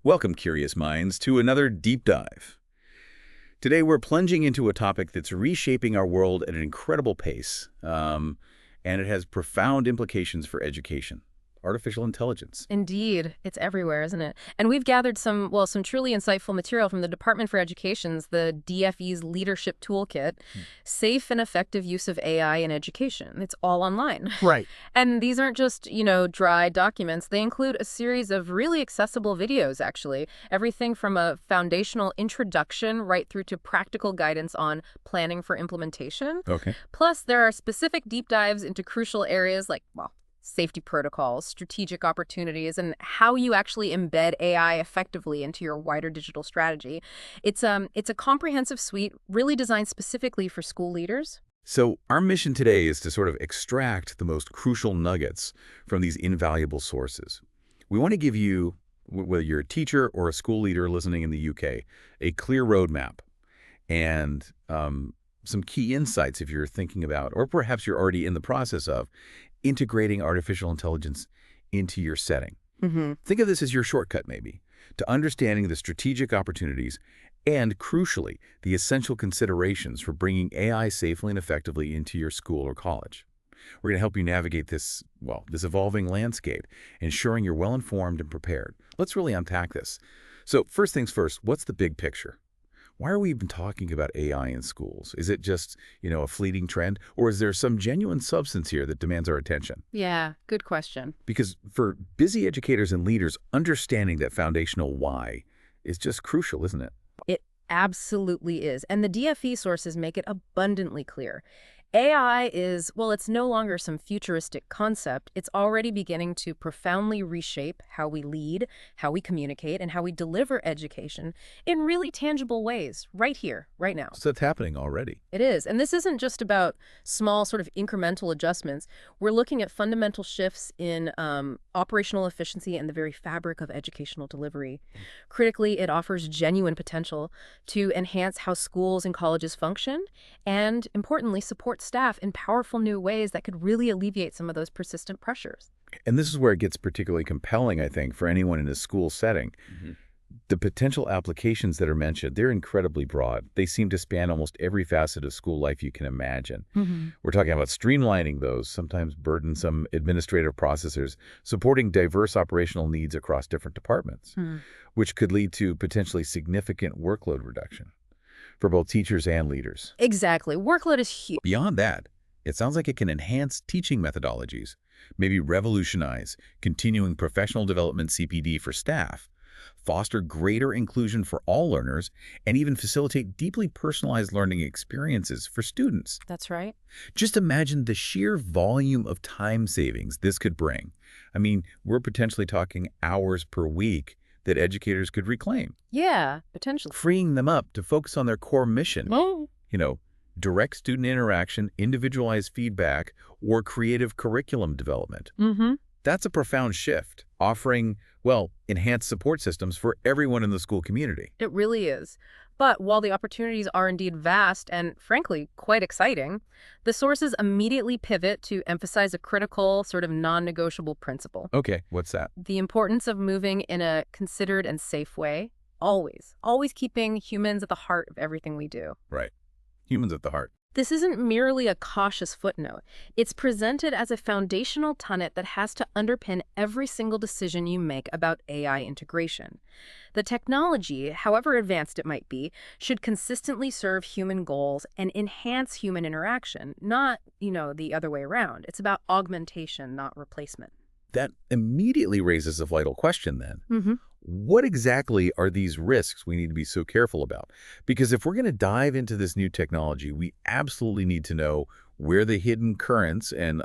Welcome, curious minds, to another deep dive. Today, we're plunging into a topic that's reshaping our world at an incredible pace, and it has profound implications for education: artificial intelligence. Indeed. It's everywhere, isn't it? And we've gathered some truly insightful material from the Department for Education's, the DFE's Leadership Toolkit, Safe and Effective Use of AI in Education. It's all online. Right. And these aren't just, dry documents. They include a series of really accessible videos, actually. Everything from a foundational introduction right through to practical guidance on planning for implementation. Okay. Plus, there are specific deep dives into crucial areas like, well, safety protocols, strategic opportunities, and how you actually embed AI effectively into your wider digital strategy. It's a comprehensive suite really designed specifically for school leaders. So our mission today is to sort of extract the most crucial nuggets from these invaluable sources. We want to give you, whether you're a teacher or a school leader listening in the UK, a clear roadmap and some key insights if you're thinking about, or perhaps you're already in the process of, integrating artificial intelligence into your setting. Think of this as your shortcut, maybe, to understanding the strategic opportunities and, crucially, the essential considerations for bringing AI safely and effectively into your school or college. We're going to help you navigate this evolving landscape, ensuring you're well-informed and prepared. Let's really unpack this. So first things first, what's the big picture? Why are we even talking about AI in schools? Is it just, a fleeting trend, or is there some genuine substance here that demands our attention? Yeah, good question. Because for busy educators and leaders, understanding that foundational why is just crucial, isn't it? It absolutely is. And the DFE sources make it abundantly clear. AI is, well, it's no longer some futuristic concept. It's already beginning to profoundly reshape how we lead, how we communicate, and how we deliver education in really tangible ways, right here, right now. So that's happening already. It is. And this isn't just about small sort of incremental adjustments. We're looking at fundamental shifts in operational efficiency and the very fabric of educational delivery. Critically, it offers genuine potential to enhance how schools and colleges function and, importantly, support staff in powerful new ways that could really alleviate some of those persistent pressures. And this is where it gets particularly compelling, I think, for anyone in a school setting. The potential applications that are mentioned, they're incredibly broad. They seem to span almost every facet of school life you can imagine. We're talking about streamlining those sometimes burdensome administrative processes, supporting diverse operational needs across different departments, which could lead to potentially significant workload reduction for both teachers and leaders. Exactly. Workload is huge. Beyond that, it sounds like it can enhance teaching methodologies, maybe revolutionize continuing professional development CPD for staff, foster greater inclusion for all learners, and even facilitate deeply personalized learning experiences for students. That's right. Just imagine the sheer volume of time savings this could bring. I mean, we're potentially talking hours per week that educators could reclaim. Yeah, potentially. Freeing them up to focus on their core mission. Direct student interaction, individualized feedback, or creative curriculum development. That's a profound shift, offering, enhanced support systems for everyone in the school community. It really is. But while the opportunities are indeed vast and, frankly, quite exciting, the sources immediately pivot to emphasize a critical, sort of non-negotiable principle. Okay, what's that? The importance of moving in a considered and safe way, always. Always keeping humans at the heart of everything we do. Right. Humans at the heart. This isn't merely a cautious footnote. It's presented as a foundational tenet that has to underpin every single decision you make about AI integration. The technology, however advanced it might be, should consistently serve human goals and enhance human interaction, not, the other way around. It's about augmentation, not replacement. That immediately raises a vital question then. What exactly are these risks we need to be so careful about? Because if we're going to dive into this new technology, we absolutely need to know where the hidden currents and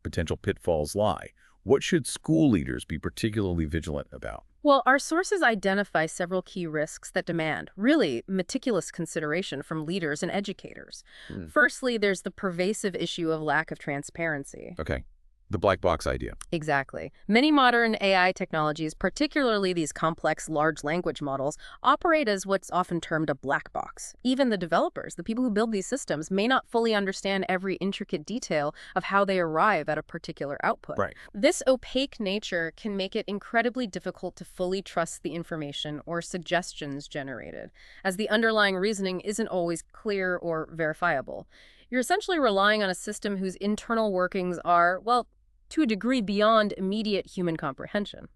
potential pitfalls lie. What should school leaders be particularly vigilant about? Well, our sources identify several key risks that demand, really, meticulous consideration from leaders and educators. Firstly, there's the pervasive issue of lack of transparency. Okay. The black box idea. Exactly. Many modern AI technologies, particularly these complex large language models, operate as what's often termed a black box. Even the developers, the people who build these systems, may not fully understand every intricate detail of how they arrive at a particular output. Right. This opaque nature can make it incredibly difficult to fully trust the information or suggestions generated, as the underlying reasoning isn't always clear or verifiable. You're essentially relying on a system whose internal workings are, well, to a degree beyond immediate human comprehension.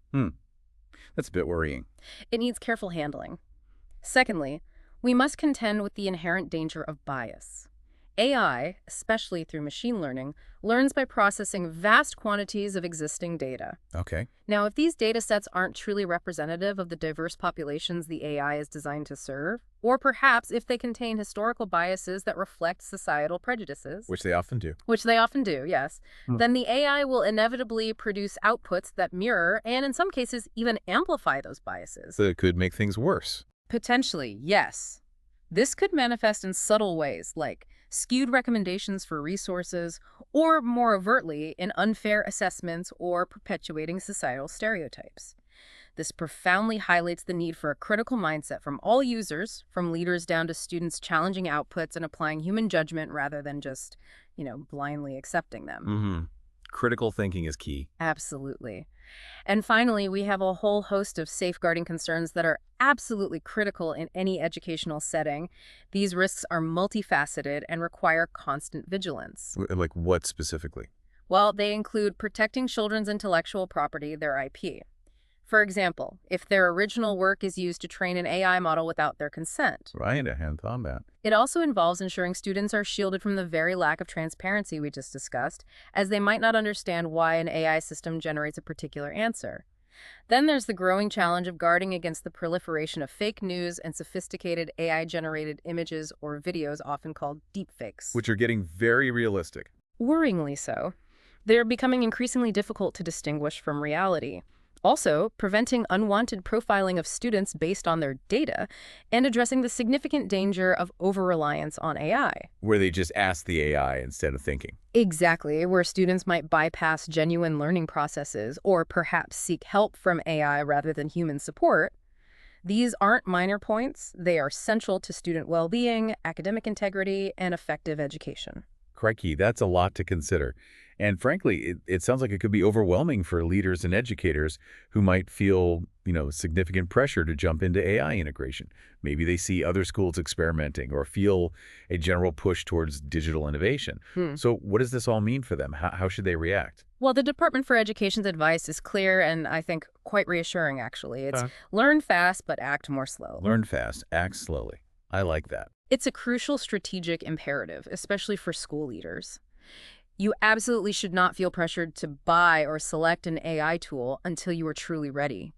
That's a bit worrying. It needs careful handling. Secondly, we must contend with the inherent danger of bias. AI, especially through machine learning, learns by processing vast quantities of existing data. Okay. Now, if these data sets aren't truly representative of the diverse populations the AI is designed to serve, or perhaps if they contain historical biases that reflect societal prejudices, Which they often do. which they often do, yes, then the AI will inevitably produce outputs that mirror and in some cases even amplify those biases. So it could make things worse. Potentially, yes. This could manifest in subtle ways, like skewed recommendations for resources, or more overtly, in unfair assessments or perpetuating societal stereotypes. This profoundly highlights the need for a critical mindset from all users, from leaders down to students, challenging outputs and applying human judgment rather than just, blindly accepting them. Critical thinking is key. Absolutely. And finally, we have a whole host of safeguarding concerns that are absolutely critical in any educational setting. These risks are multifaceted and require constant vigilance. Like what specifically? Well, they include protecting children's intellectual property, their IP. For example, if their original work is used to train an AI model without their consent. Right, I hadn't thought of that. It also involves ensuring students are shielded from the very lack of transparency we just discussed, as they might not understand why an AI system generates a particular answer. Then there's the growing challenge of guarding against the proliferation of fake news and sophisticated AI-generated images or videos, often called deepfakes. Which are getting very realistic. Worryingly so. They're becoming increasingly difficult to distinguish from reality. Also, preventing unwanted profiling of students based on their data and addressing the significant danger of over-reliance on AI. Where they just ask the AI instead of thinking. Exactly, where students might bypass genuine learning processes or perhaps seek help from AI rather than human support. These aren't minor points. They are central to student well-being, academic integrity, and effective education. Crikey, that's a lot to consider. And frankly, it sounds like it could be overwhelming for leaders and educators who might feel, significant pressure to jump into AI integration. Maybe they see other schools experimenting or feel a general push towards digital innovation. So what does this all mean for them? How should they react? Well, the Department for Education's advice is clear and I think quite reassuring, actually. It's learn fast, but act more slowly. Learn fast, act slowly. I like that. It's a crucial strategic imperative, especially for school leaders. You absolutely should not feel pressured to buy or select an AI tool until you are truly ready.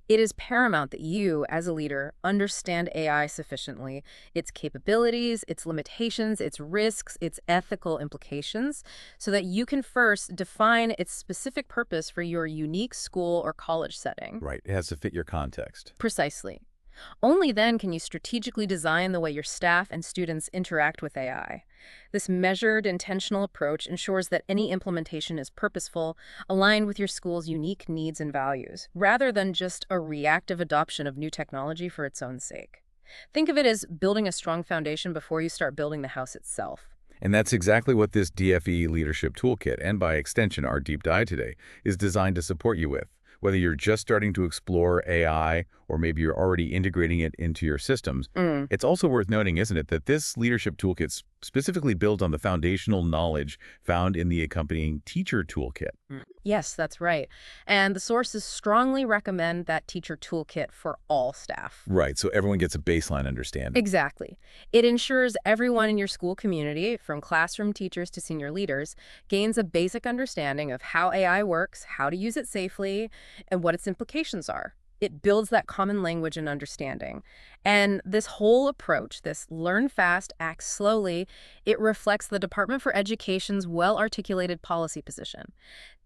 It is paramount that you, as a leader, understand AI sufficiently, its capabilities, its limitations, its risks, its ethical implications, so that you can first define its specific purpose for your unique school or college setting. Right. It has to fit your context. Precisely. Only then can you strategically design the way your staff and students interact with AI. This measured, intentional approach ensures that any implementation is purposeful, aligned with your school's unique needs and values, rather than just a reactive adoption of new technology for its own sake. Think of it as building a strong foundation before you start building the house itself. And that's exactly what this DFE Leadership Toolkit, and by extension our deep dive today, is designed to support you with. Whether you're just starting to explore AI or maybe you're already integrating it into your systems, it's also worth noting, isn't it, that this leadership toolkit specifically builds on the foundational knowledge found in the accompanying teacher toolkit. Yes, that's right. And the sources strongly recommend that teacher toolkit for all staff. Right, so everyone gets a baseline understanding. Exactly. It ensures everyone in your school community, from classroom teachers to senior leaders, gains a basic understanding of how AI works, how to use it safely, and what its implications are. It builds that common language and understanding. And this whole approach, this learn fast, act slowly, it reflects the Department for Education's well-articulated policy position.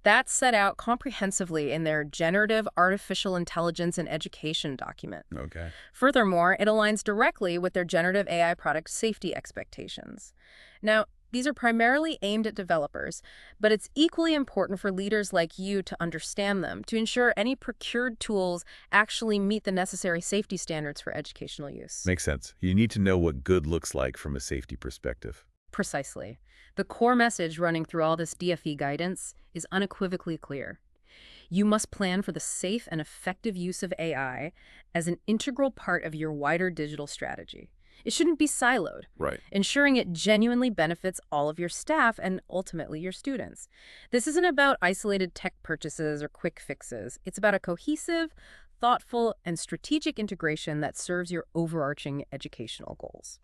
That's set out comprehensively in their Generative Artificial Intelligence in Education document. Okay. Furthermore, it aligns directly with their generative AI product safety expectations. Now, These are primarily aimed at developers, but it's equally important for leaders like you to understand them, to ensure any procured tools actually meet the necessary safety standards for educational use. Makes sense. You need to know what good looks like from a safety perspective. Precisely. The core message running through all this DFE guidance is unequivocally clear. You must plan for the safe and effective use of AI as an integral part of your wider digital strategy. It shouldn't be siloed, Right. ensuring it genuinely benefits all of your staff and ultimately your students. This isn't about isolated tech purchases or quick fixes. It's about a cohesive, thoughtful, and strategic integration that serves your overarching educational goals.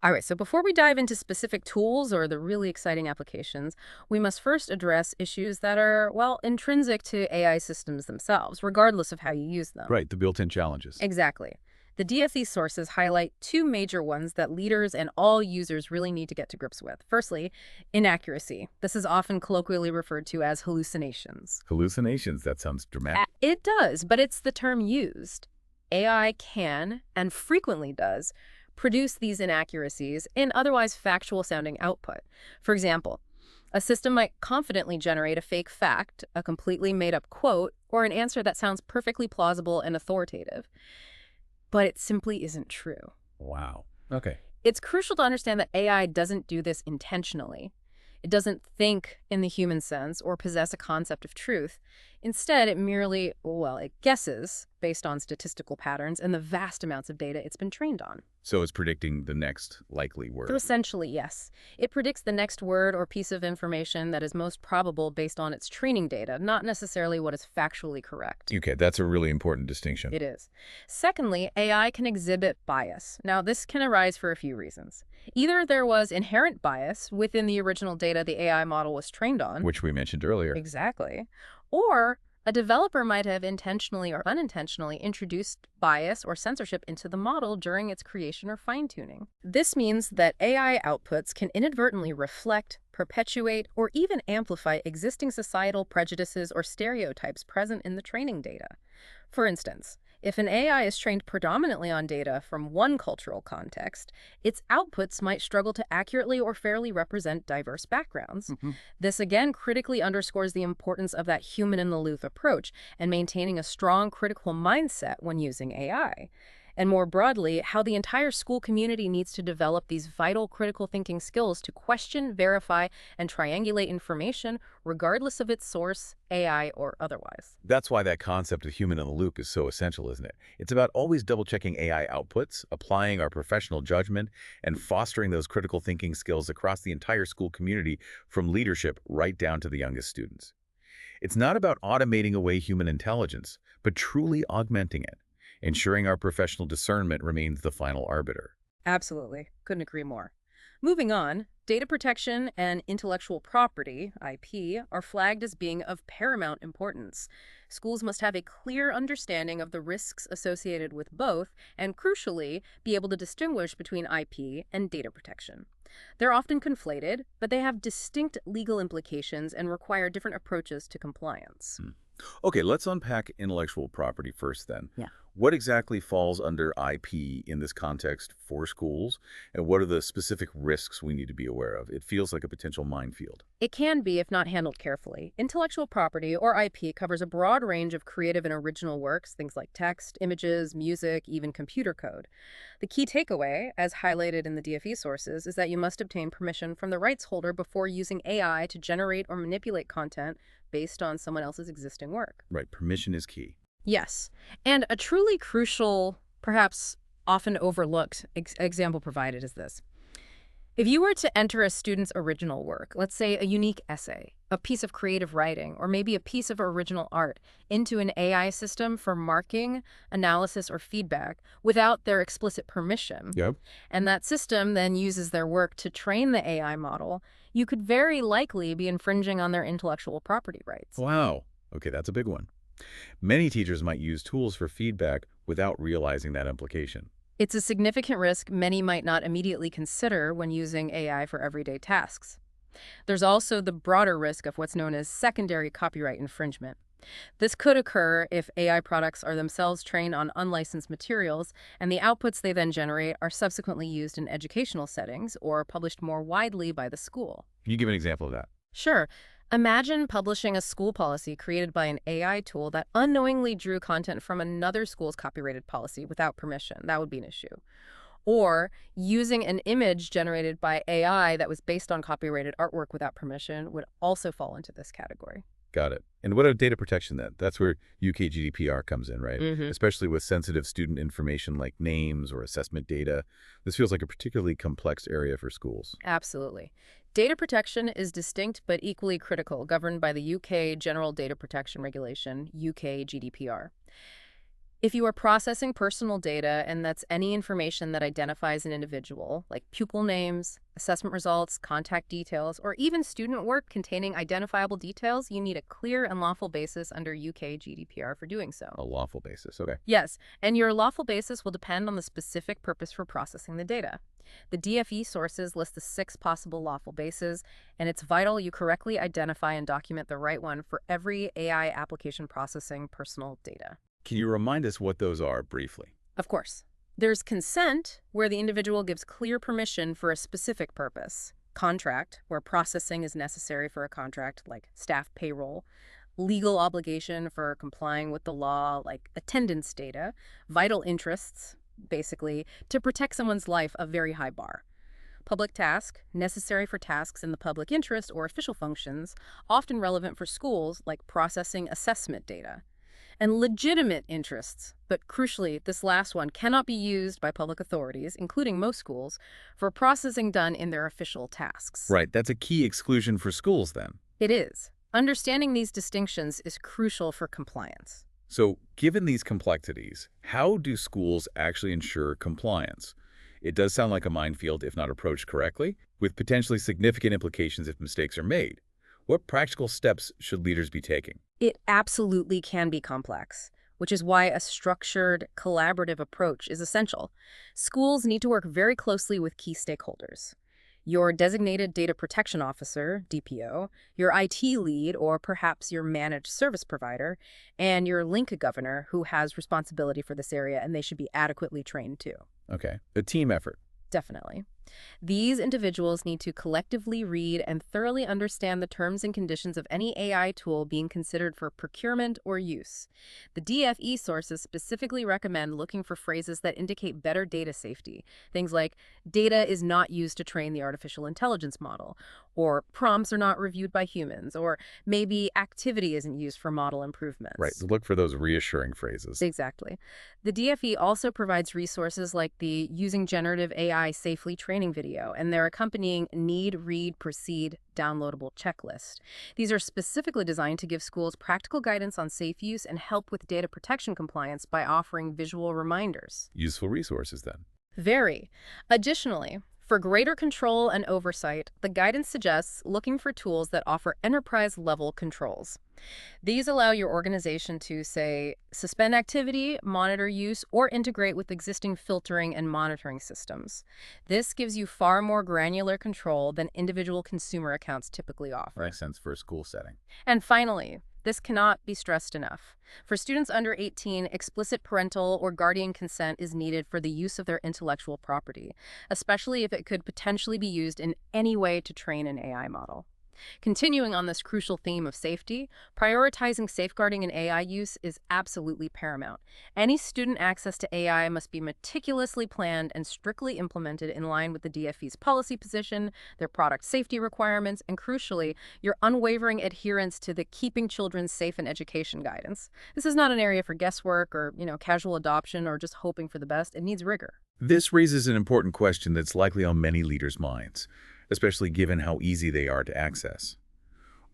All right, so before we dive into specific tools or the really exciting applications, we must first address issues that are, well, intrinsic to AI systems themselves, regardless of how you use them. Right, the built-in challenges. Exactly. The DFE sources highlight two major ones that leaders and all users really need to get to grips with. Firstly, inaccuracy. This is often colloquially referred to as hallucinations. Hallucinations, that sounds dramatic. It does, but it's the term used. AI can, and frequently does, produce these inaccuracies in otherwise factual-sounding output. For example, a system might confidently generate a fake fact, a completely made-up quote, or an answer that sounds perfectly plausible and authoritative. But it simply isn't true. Wow. Okay. It's crucial to understand that AI doesn't do this intentionally. It doesn't think in the human sense or possess a concept of truth. Instead, it merely, well, it guesses based on statistical patterns and the vast amounts of data it's been trained on. So it's predicting the next likely So word. essentially, yes. It predicts the next word or piece of information that is most probable based on its training data, not necessarily what is factually correct. Okay, that's a really important distinction. It is. Secondly, AI can exhibit bias. Now, this can arise for a few reasons. Either there was inherent bias within the original data the AI model was trained on. Which we mentioned earlier. Exactly. Or a developer might have intentionally or unintentionally introduced bias or censorship into the model during its creation or fine-tuning. This means that AI outputs can inadvertently reflect, perpetuate, or even amplify existing societal prejudices or stereotypes present in the training data. For instance, if an AI is trained predominantly on data from one cultural context, its outputs might struggle to accurately or fairly represent diverse backgrounds. This again critically underscores the importance of that human-in-the-loop approach and maintaining a strong critical mindset when using AI. And more broadly, how the entire school community needs to develop these vital critical thinking skills to question, verify, and triangulate information, regardless of its source, AI, or otherwise. That's why that concept of human in the loop is so essential, isn't it? It's about always double-checking AI outputs, applying our professional judgment, and fostering those critical thinking skills across the entire school community, from leadership right down to the youngest students. It's not about automating away human intelligence, but truly augmenting it, ensuring our professional discernment remains the final arbiter. Absolutely. Couldn't agree more. Moving on, data protection and intellectual property, IP, are flagged as being of paramount importance. Schools must have a clear understanding of the risks associated with both and, crucially, be able to distinguish between IP and data protection. They're often conflated, but they have distinct legal implications and require different approaches to compliance. Okay, let's unpack intellectual property first then. Yeah. What exactly falls under IP in this context for schools, and what are the specific risks we need to be aware of? It feels like a potential minefield. It can be if not handled carefully. Intellectual property, or IP, covers a broad range of creative and original works, things like text, images, music, even computer code. The key takeaway, as highlighted in the DFE sources, is that you must obtain permission from the rights holder before using AI to generate or manipulate content based on someone else's existing work. Right, permission is key. Yes, and a truly crucial, perhaps often overlooked example provided is this. If you were to enter a student's original work, let's say a unique essay, a piece of creative writing, or maybe a piece of original art, into an AI system for marking, analysis, or feedback without their explicit permission, Yep. and that system then uses their work to train the AI model, you could very likely be infringing on their intellectual property rights. Wow. Okay, that's a big one. Many teachers might use tools for feedback without realizing that implication. It's a significant risk many might not immediately consider when using AI for everyday tasks. There's also the broader risk of what's known as secondary copyright infringement. This could occur if AI products are themselves trained on unlicensed materials, and the outputs they then generate are subsequently used in educational settings or published more widely by the school. Can you give an example of that? Sure. Imagine publishing a school policy created by an AI tool that unknowingly drew content from another school's copyrighted policy without permission. That would be an issue. Or using an image generated by AI that was based on copyrighted artwork without permission would also fall into this category. Got it. And what about data protection then? That's where UK GDPR comes in, right? hmm Especially with sensitive student information like names or assessment data. This feels like a particularly complex area for schools. Absolutely. Data protection is distinct but equally critical, governed by the UK General Data Protection Regulation, UK GDPR. If you are processing personal data, and that's any information that identifies an individual, like pupil names, assessment results, contact details, or even student work containing identifiable details, you need a clear and lawful basis under UK GDPR for doing so. A lawful basis. Okay. Yes, and your lawful basis will depend on the specific purpose for processing the data. The DFE sources list the 6 possible lawful bases, and it's vital you correctly identify and document the right one for every AI application processing personal data. Can you remind us what those are briefly? Of course. There's consent, where the individual gives clear permission for a specific purpose. Contract, where processing is necessary for a contract, like staff payroll. Legal obligation for complying with the law, like attendance data. Vital interests, basically, to protect someone's life, a very high bar. Public task, necessary for tasks in the public interest or official functions, often relevant for schools, like processing assessment data. And legitimate interests, but crucially, this last one cannot be used by public authorities, including most schools, for processing done in their official tasks. Right. That's a key exclusion for schools then. It is. Understanding these distinctions is crucial for compliance. So given these complexities, how do schools actually ensure compliance? It does sound like a minefield if not approached correctly, with potentially significant implications if mistakes are made. What practical steps should leaders be taking? It absolutely can be complex, which is why a structured, collaborative approach is essential. Schools need to work very closely with key stakeholders. Your designated data protection officer, DPO, your IT lead, or perhaps your managed service provider, and your link governor who has responsibility for this area, and they should be adequately trained too. Okay. A team effort. Definitely. These individuals need to collectively read and thoroughly understand the terms and conditions of any AI tool being considered for procurement or use. The DFE sources specifically recommend looking for phrases that indicate better data safety. Things like, data is not used to train the artificial intelligence model, or prompts are not reviewed by humans, or maybe activity isn't used for model improvements. Right. So look for those reassuring phrases. Exactly. The DFE also provides resources like the Using Generative AI Safely training video and their accompanying Need, Read, Proceed downloadable checklist. These are specifically designed to give schools practical guidance on safe use and help with data protection compliance by offering visual reminders. Useful resources then. Very. Additionally, for greater control and oversight, the guidance suggests looking for tools that offer enterprise-level controls. These allow your organization to, say, suspend activity, monitor use, or integrate with existing filtering and monitoring systems. This gives you far more granular control than individual consumer accounts typically offer. Makes sense for a school setting. And finally, this cannot be stressed enough. For students under 18, explicit parental or guardian consent is needed for the use of their intellectual property, especially if it could potentially be used in any way to train an AI model. Continuing on this crucial theme of safety, prioritizing safeguarding an AI use is absolutely paramount. Any student access to AI must be meticulously planned and strictly implemented in line with the DFE's policy position, their product safety requirements, and crucially, your unwavering adherence to the Keeping Children Safe in Education guidance. This is not an area for guesswork or, casual adoption or just hoping for the best. It needs rigor. This raises an important question that's likely on many leaders' minds, especially given how easy they are to access.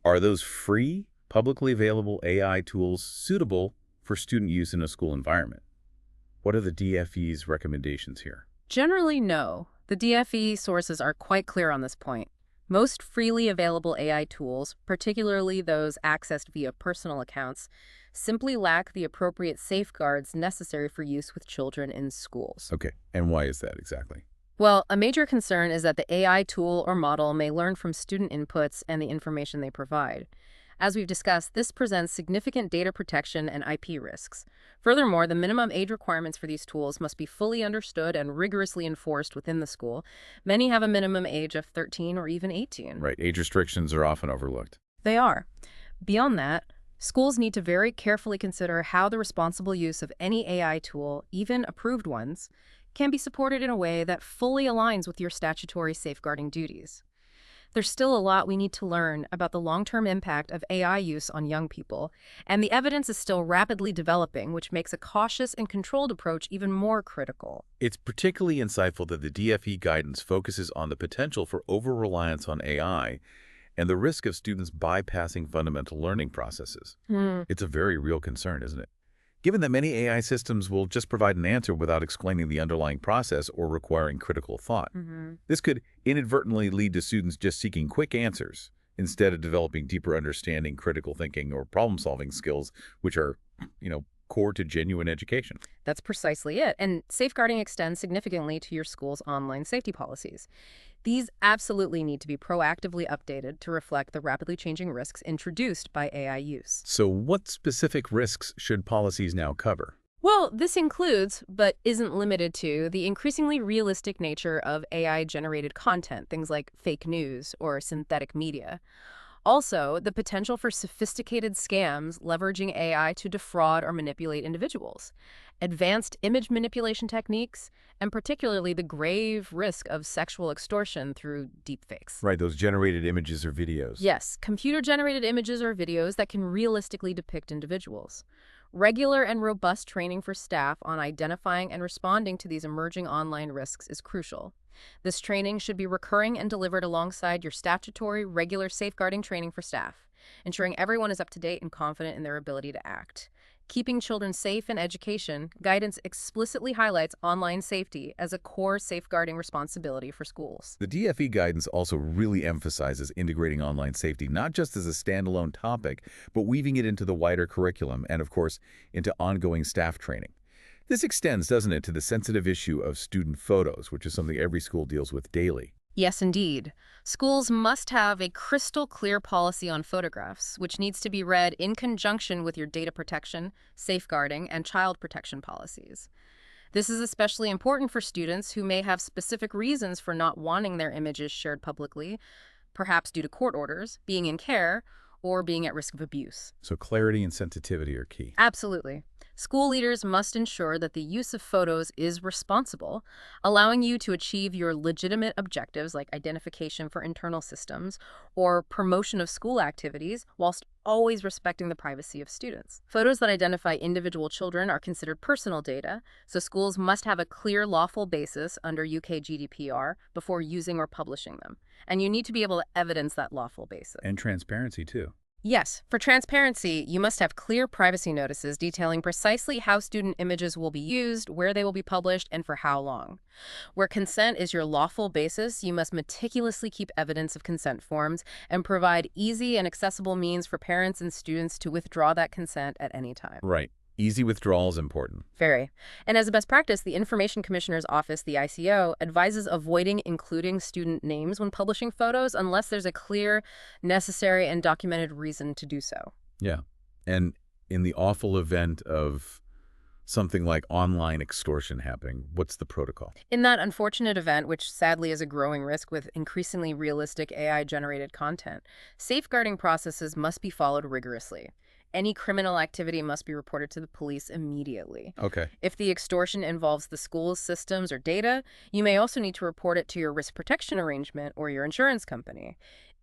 Are those free, publicly available AI tools suitable for student use in a school environment? What are the DFE's recommendations here? Generally, no. The DFE sources are quite clear on this point. Most freely available AI tools, particularly those accessed via personal accounts, simply lack the appropriate safeguards necessary for use with children in schools. Okay, and why is that exactly? Well, a major concern is that the AI tool or model may learn from student inputs and the information they provide. As we've discussed, this presents significant data protection and IP risks. Furthermore, the minimum age requirements for these tools must be fully understood and rigorously enforced within the school. Many have a minimum age of 13 or even 18. Right, age restrictions are often overlooked. They are. Beyond that, schools need to very carefully consider how the responsible use of any AI tool, even approved ones, can be supported in a way that fully aligns with your statutory safeguarding duties. There's still a lot we need to learn about the long-term impact of AI use on young people, and the evidence is still rapidly developing, which makes a cautious and controlled approach even more critical. It's particularly insightful that the DFE guidance focuses on the potential for over-reliance on AI and the risk of students bypassing fundamental learning processes. It's a very real concern, isn't it? Given that many AI systems will just provide an answer without explaining the underlying process or requiring critical thought. This could inadvertently lead to students just seeking quick answers instead of developing deeper understanding, critical thinking, or problem-solving skills, which are, core to genuine education. That's precisely it. And safeguarding extends significantly to your school's online safety policies. These absolutely need to be proactively updated to reflect the rapidly changing risks introduced by AI use. So what specific risks should policies now cover? Well, this includes, but isn't limited to, the increasingly realistic nature of AI-generated content, things like fake news or synthetic media. Also, the potential for sophisticated scams leveraging AI to defraud or manipulate individuals, advanced image manipulation techniques, and particularly the grave risk of sexual extortion through deepfakes. Right, those generated images or videos. Yes, computer-generated images or videos that can realistically depict individuals. Regular and robust training for staff on identifying and responding to these emerging online risks is crucial. This training should be recurring and delivered alongside your statutory, regular safeguarding training for staff, ensuring everyone is up to date and confident in their ability to act. Keeping children safe in education, guidance explicitly highlights online safety as a core safeguarding responsibility for schools. The DFE guidance also really emphasizes integrating online safety not just as a standalone topic, but weaving it into the wider curriculum and, of course, into ongoing staff training. This extends, doesn't it, to the sensitive issue of student photos, which is something every school deals with daily. Yes, indeed. Schools must have a crystal clear policy on photographs, which needs to be read in conjunction with your data protection, safeguarding, and child protection policies. This is especially important for students who may have specific reasons for not wanting their images shared publicly, perhaps due to court orders, being in care, or being at risk of abuse. So clarity and sensitivity are key. Absolutely. School leaders must ensure that the use of photos is responsible, allowing you to achieve your legitimate objectives like identification for internal systems or promotion of school activities, whilst always respecting the privacy of students. Photos that identify individual children are considered personal data, so schools must have a clear lawful basis under UK GDPR before using or publishing them. And you need to be able to evidence that lawful basis. And transparency, too. Yes, for transparency, you must have clear privacy notices detailing precisely how student images will be used, where they will be published, and for how long. Where consent is your lawful basis, you must meticulously keep evidence of consent forms and provide easy and accessible means for parents and students to withdraw that consent at any time. Right. Easy withdrawal is important. Very. And as a best practice, the Information Commissioner's Office, the ICO, advises avoiding including student names when publishing photos unless there's a clear, necessary, and documented reason to do so. Yeah. And in the awful event of something like online extortion happening, what's the protocol? In that unfortunate event, which sadly is a growing risk with increasingly realistic AI-generated content, safeguarding processes must be followed rigorously. Any criminal activity must be reported to the police immediately. Okay. If the extortion involves the school's systems or data, you may also need to report it to your risk protection arrangement or your insurance company.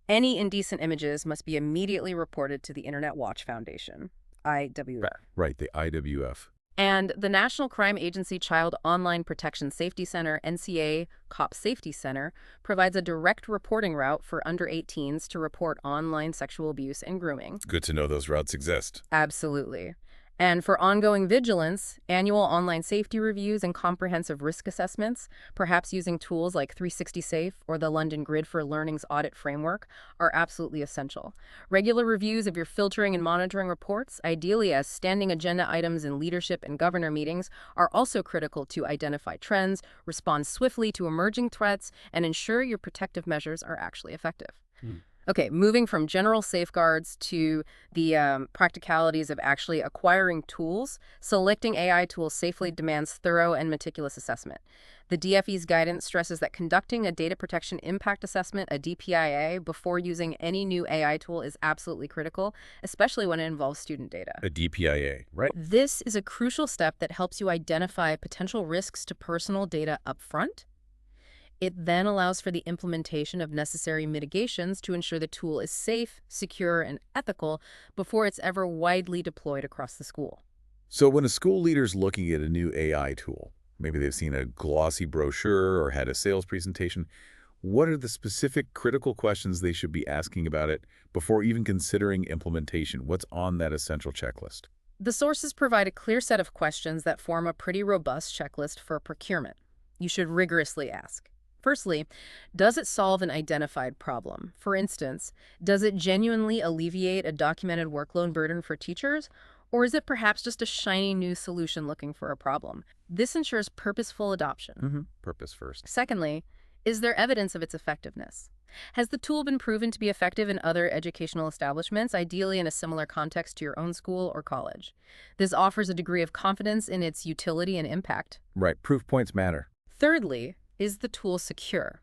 Any indecent images must be immediately reported to the Internet Watch Foundation, IWF. Right, the IWF. And the National Crime Agency Child Online Protection Safety Center, NCA COP Safety Center, provides a direct reporting route for under 18s to report online sexual abuse and grooming. Good to know those routes exist. Absolutely. And for ongoing vigilance, annual online safety reviews and comprehensive risk assessments, perhaps using tools like 360 Safe or the London Grid for Learning's audit framework, are absolutely essential. Regular reviews of your filtering and monitoring reports, ideally as standing agenda items in leadership and governor meetings, are also critical to identify trends, respond swiftly to emerging threats, and ensure your protective measures are actually effective. Okay, moving from general safeguards to the practicalities of actually acquiring tools, selecting AI tools safely demands thorough and meticulous assessment. The DFE's guidance stresses that conducting a data protection impact assessment, a DPIA, before using any new AI tool is absolutely critical, especially when it involves student data. A DPIA, right? This is a crucial step that helps you identify potential risks to personal data upfront. It then allows for the implementation of necessary mitigations to ensure the tool is safe, secure, and ethical before it's ever widely deployed across the school. So when a school leader's looking at a new AI tool, maybe they've seen a glossy brochure or had a sales presentation, what are the specific critical questions they should be asking about it before even considering implementation? What's on that essential checklist? The sources provide a clear set of questions that form a pretty robust checklist for procurement. You should rigorously ask. Firstly, does it solve an identified problem? For instance, does it genuinely alleviate a documented workload burden for teachers? Or is it perhaps just a shiny new solution looking for a problem? This ensures purposeful adoption. Purpose first. Secondly, is there evidence of its effectiveness? Has the tool been proven to be effective in other educational establishments, ideally in a similar context to your own school or college? This offers a degree of confidence in its utility and impact. Right. Proof points matter. Thirdly, is the tool secure?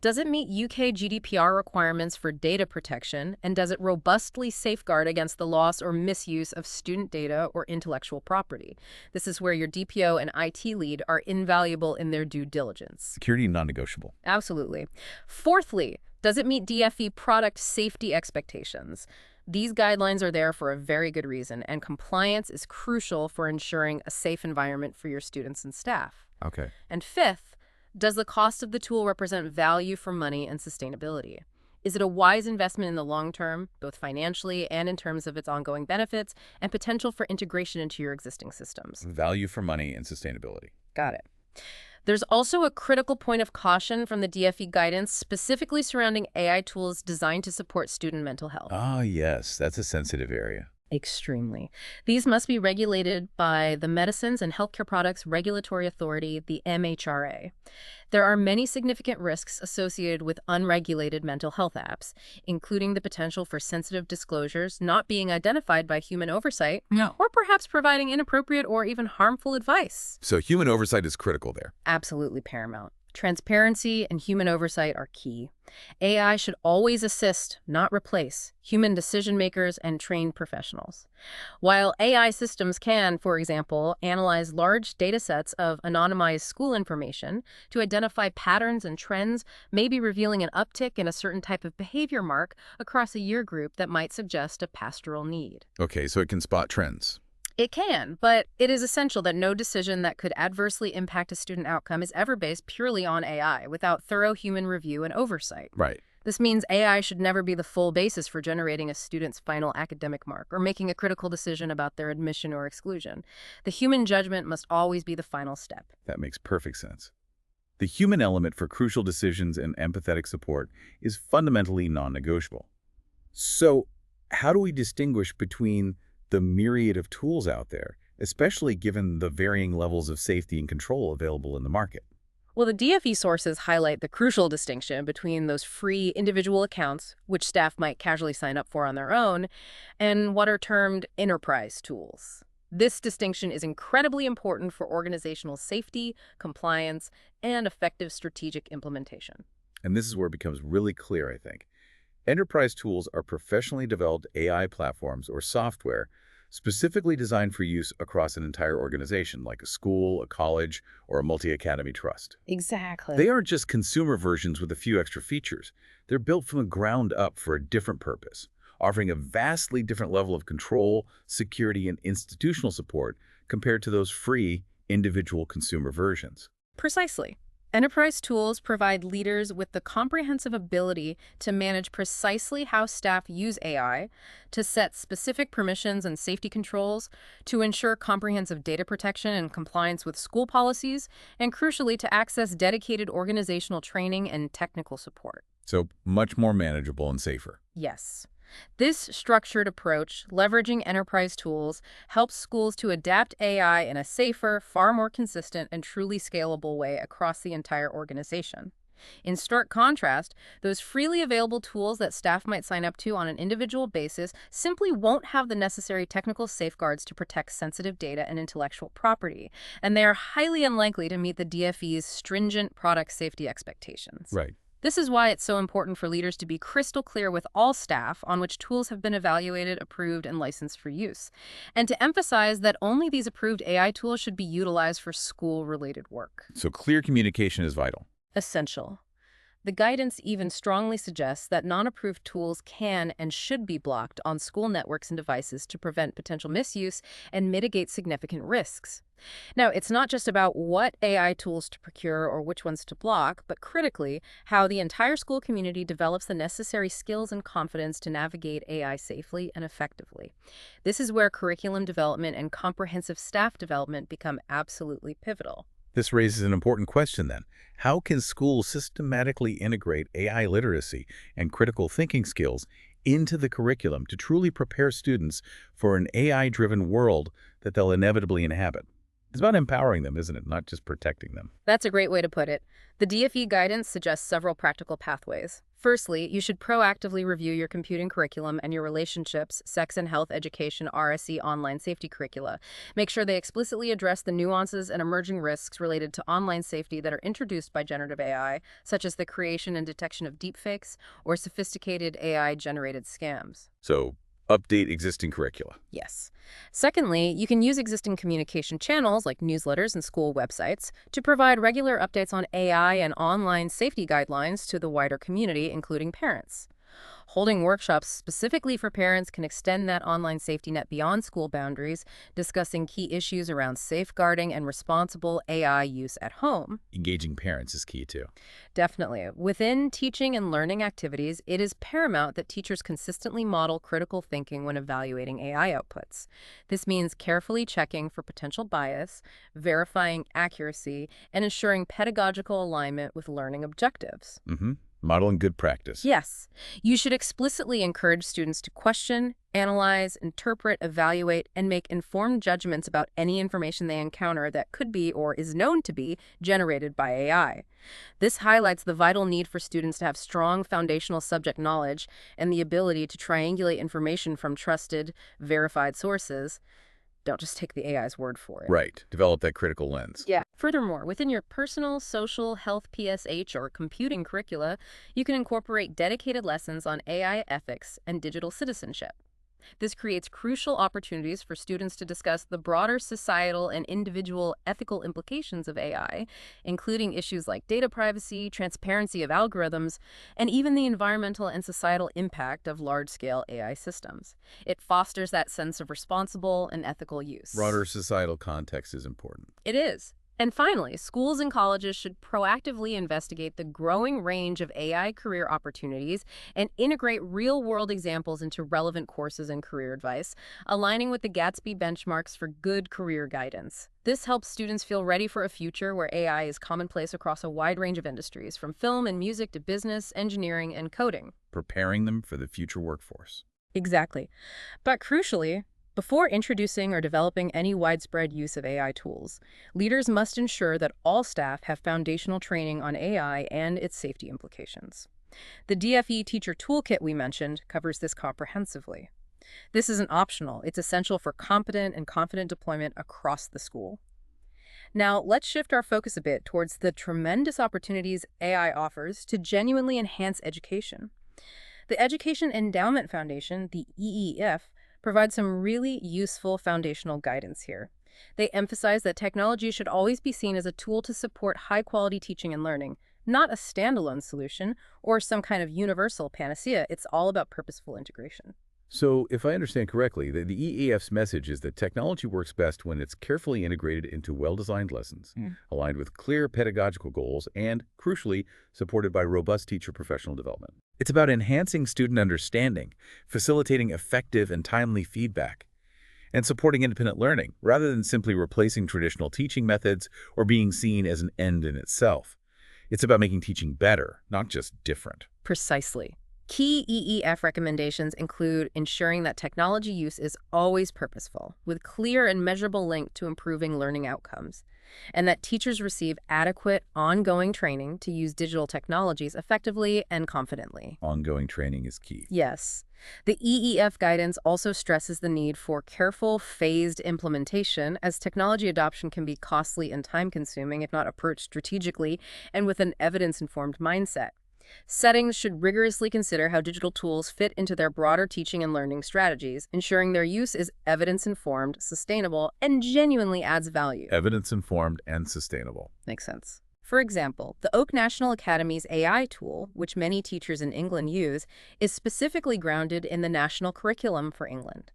Does it meet UK GDPR requirements for data protection, and does it robustly safeguard against the loss or misuse of student data or intellectual property? This is where your DPO and IT lead are invaluable in their due diligence. Security non-negotiable. Absolutely. Fourthly, does it meet DFE product safety expectations? These guidelines are there for a very good reason, and compliance is crucial for ensuring a safe environment for your students and staff. Okay. And fifth, does the cost of the tool represent value for money and sustainability? Is it a wise investment in the long term, both financially and in terms of its ongoing benefits and potential for integration into your existing systems? Value for money and sustainability. Got it. There's also a critical point of caution from the DFE guidance, specifically surrounding AI tools designed to support student mental health. Ah, yes. That's a sensitive area. Extremely. These must be regulated by the Medicines and Healthcare Products Regulatory Authority, the MHRA. There are many significant risks associated with unregulated mental health apps, including the potential for sensitive disclosures not being identified by human oversight, or perhaps providing inappropriate or even harmful advice. So human oversight is critical there. Absolutely paramount. Transparency and human oversight are key. AI should always assist, not replace, human decision makers and trained professionals. While AI systems can, for example, analyze large data sets of anonymized school information to identify patterns and trends, maybe revealing an uptick in a certain type of behavior mark across a year group that might suggest a pastoral need. Okay, so it can spot trends. It can, but it is essential that no decision that could adversely impact a student outcome is ever based purely on AI without thorough human review and oversight. Right. This means AI should never be the full basis for generating a student's final academic mark or making a critical decision about their admission or exclusion. The human judgment must always be the final step. That makes perfect sense. The human element for crucial decisions and empathetic support is fundamentally non-negotiable. So, how do we distinguish between the myriad of tools out there, especially given the varying levels of safety and control available in the market? Well, the DFE sources highlight the crucial distinction between those free individual accounts, which staff might casually sign up for on their own, and what are termed enterprise tools. This distinction is incredibly important for organizational safety, compliance, and effective strategic implementation. And this is where it becomes really clear, I think. Enterprise tools are professionally developed AI platforms or software specifically designed for use across an entire organization, like a school, a college, or a multi-academy trust. Exactly. They aren't just consumer versions with a few extra features. They're built from the ground up for a different purpose, offering a vastly different level of control, security, and institutional support compared to those free, individual consumer versions. Precisely. Enterprise tools provide leaders with the comprehensive ability to manage precisely how staff use AI, to set specific permissions and safety controls, to ensure comprehensive data protection and compliance with school policies, and crucially, to access dedicated organizational training and technical support. So much more manageable and safer. Yes. This structured approach, leveraging enterprise tools, helps schools to adapt AI in a safer, far more consistent, and truly scalable way across the entire organization. In stark contrast, those freely available tools that staff might sign up to on an individual basis simply won't have the necessary technical safeguards to protect sensitive data and intellectual property, and they are highly unlikely to meet the DFE's stringent product safety expectations. Right. This is why it's so important for leaders to be crystal clear with all staff on which tools have been evaluated, approved, and licensed for use, and to emphasize that only these approved AI tools should be utilized for school-related work. So clear communication is vital. Essential. The guidance even strongly suggests that non-approved tools can and should be blocked on school networks and devices to prevent potential misuse and mitigate significant risks. Now, it's not just about what AI tools to procure or which ones to block, but critically, how the entire school community develops the necessary skills and confidence to navigate AI safely and effectively. This is where curriculum development and comprehensive staff development become absolutely pivotal. This raises an important question then. How can schools systematically integrate AI literacy and critical thinking skills into the curriculum to truly prepare students for an AI-driven world that they'll inevitably inhabit? It's about empowering them, isn't it? Not just protecting them. That's a great way to put it. The DFE guidance suggests several practical pathways. Firstly, you should proactively review your computing curriculum and your relationships, sex and health education, RSE online safety curricula. Make sure they explicitly address the nuances and emerging risks related to online safety that are introduced by generative AI, such as the creation and detection of deepfakes or sophisticated AI-generated scams. So update existing curricula. Yes. Secondly, you can use existing communication channels like newsletters and school websites to provide regular updates on AI and online safety guidelines to the wider community, including parents. Holding workshops specifically for parents can extend that online safety net beyond school boundaries, discussing key issues around safeguarding and responsible AI use at home. Engaging parents is key too. Definitely. Within teaching and learning activities, it is paramount that teachers consistently model critical thinking when evaluating AI outputs. This means carefully checking for potential bias, verifying accuracy, and ensuring pedagogical alignment with learning objectives. Modeling good practice. Yes, you should explicitly encourage students to question, analyze, interpret, evaluate, and make informed judgments about any information they encounter that could be or is known to be generated by AI. This highlights the vital need for students to have strong foundational subject knowledge and the ability to triangulate information from trusted, verified sources. Don't just take the AI's word for it. Right. Develop that critical lens. Yeah. Furthermore, within your personal, social, health, PSH, or computing curricula, you can incorporate dedicated lessons on AI ethics and digital citizenship. This creates crucial opportunities for students to discuss the broader societal and individual ethical implications of AI, including issues like data privacy, transparency of algorithms, and even the environmental and societal impact of large-scale AI systems. It fosters that sense of responsible and ethical use. Broader societal context is important. It is. And finally, schools and colleges should proactively investigate the growing range of AI career opportunities and integrate real-world examples into relevant courses and career advice, aligning with the Gatsby benchmarks for good career guidance. This helps students feel ready for a future where AI is commonplace across a wide range of industries, from film and music to business, engineering, and coding. Preparing them for the future workforce. Exactly. But crucially, before introducing or developing any widespread use of AI tools, leaders must ensure that all staff have foundational training on AI and its safety implications. The DFE Teacher Toolkit we mentioned covers this comprehensively. This isn't optional. It's essential for competent and confident deployment across the school. Now, let's shift our focus a bit towards the tremendous opportunities AI offers to genuinely enhance education. The Education Endowment Foundation, the EEF, provides some really useful foundational guidance here. They emphasize that technology should always be seen as a tool to support high-quality teaching and learning, not a standalone solution or some kind of universal panacea. It's all about purposeful integration. So, if I understand correctly, the EEF's message is that technology works best when it's carefully integrated into well-designed lessons, aligned with clear pedagogical goals, and, crucially, supported by robust teacher professional development. It's about enhancing student understanding, facilitating effective and timely feedback, and supporting independent learning, rather than simply replacing traditional teaching methods or being seen as an end in itself. It's about making teaching better, not just different. Precisely. Key EEF recommendations include ensuring that technology use is always purposeful, with clear and measurable link to improving learning outcomes. and that teachers receive adequate, ongoing training to use digital technologies effectively and confidently. Ongoing training is key. Yes. The EEF guidance also stresses the need for careful, phased implementation, as technology adoption can be costly and time-consuming if not approached strategically and with an evidence-informed mindset. Settings should rigorously consider how digital tools fit into their broader teaching and learning strategies, ensuring their use is evidence-informed, sustainable, and genuinely adds value. Evidence-informed and sustainable. Makes sense. For example, the Oak National Academy's AI tool, which many teachers in England use, is specifically grounded in the national curriculum for England.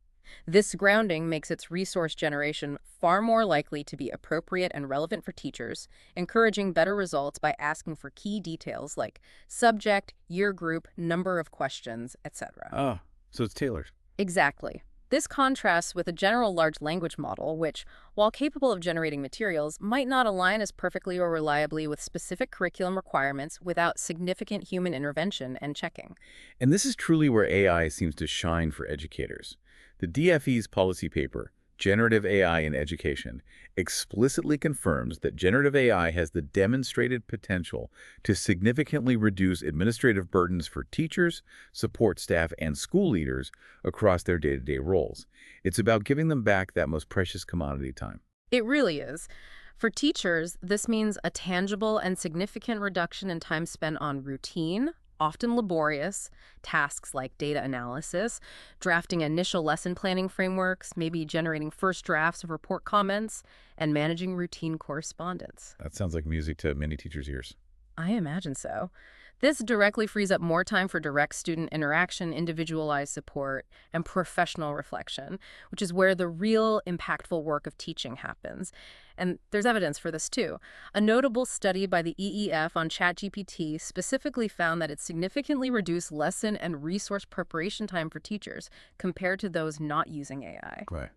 This grounding makes its resource generation far more likely to be appropriate and relevant for teachers, encouraging better results by asking for key details like subject, year group, number of questions, etc. Oh, so it's tailored. Exactly. This contrasts with a general large language model, which, while capable of generating materials, might not align as perfectly or reliably with specific curriculum requirements without significant human intervention and checking. And this is truly where AI seems to shine for educators. The DFE's policy paper, Generative AI in Education, explicitly confirms that generative AI has the demonstrated potential to significantly reduce administrative burdens for teachers, support staff, and school leaders across their day-to-day roles. It's about giving them back that most precious commodity, time. It really is. For teachers, this means a tangible and significant reduction in time spent on routine, often laborious, tasks like data analysis, drafting initial lesson planning frameworks, maybe generating first drafts of report comments, and managing routine correspondence. That sounds like music to many teachers' ears. I imagine so. This directly frees up more time for direct student interaction, individualized support, and professional reflection, which is where the real impactful work of teaching happens. And there's evidence for this too. A notable study by the EEF on ChatGPT specifically found that it significantly reduced lesson and resource preparation time for teachers compared to those not using AI. Right.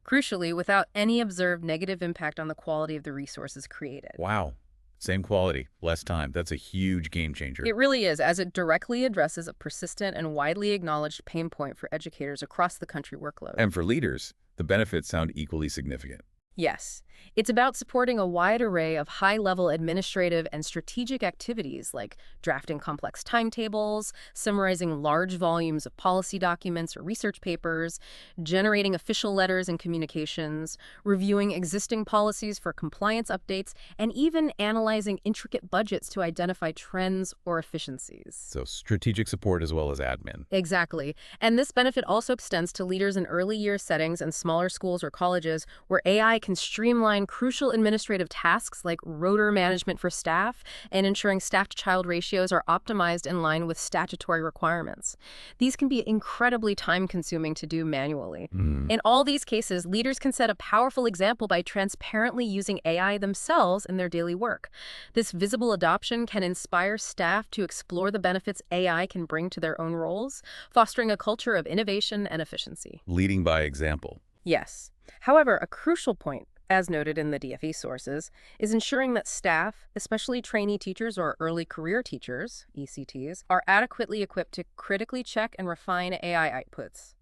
Crucially, without any observed negative impact on the quality of the resources created. Wow. Same quality, less time. That's a huge game changer. It really is, as it directly addresses a persistent and widely acknowledged pain point for educators across the country workload. And for leaders, the benefits sound equally significant. Yes. It's about supporting a wide array of high-level administrative and strategic activities like drafting complex timetables, summarizing large volumes of policy documents or research papers, generating official letters and communications, reviewing existing policies for compliance updates, and even analyzing intricate budgets to identify trends or efficiencies. So strategic support as well as admin. Exactly. And this benefit also extends to leaders in early year settings and smaller schools or colleges where AI can streamline crucial administrative tasks like rota management for staff and ensuring staff-to-child ratios are optimized in line with statutory requirements. These can be incredibly time-consuming to do manually. In all these cases, leaders can set a powerful example by transparently using AI themselves in their daily work. This visible adoption can inspire staff to explore the benefits AI can bring to their own roles, fostering a culture of innovation and efficiency. Leading by example. Yes. However, a crucial point, as noted in the DFE sources, is ensuring that staff, especially trainee teachers or early career teachers, ECTs, are adequately equipped to critically check and refine AI outputs.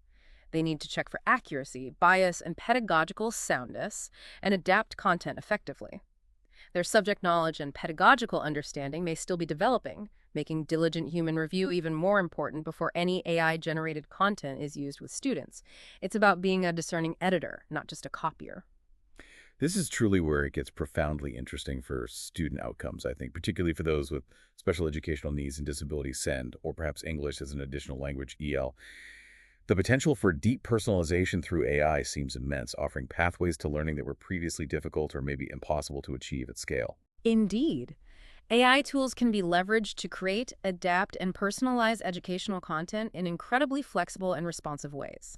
They need to check for accuracy, bias, and pedagogical soundness, and adapt content effectively. Their subject knowledge and pedagogical understanding may still be developing, making diligent human review even more important before any AI-generated content is used with students. It's about being a discerning editor, not just a copier. This is truly where it gets profoundly interesting for student outcomes, I think, particularly for those with special educational needs and disabilities SEND, or perhaps English as an additional language EL. The potential for deep personalization through AI seems immense, offering pathways to learning that were previously difficult or maybe impossible to achieve at scale. Indeed. AI tools can be leveraged to create, adapt, and personalize educational content in incredibly flexible and responsive ways.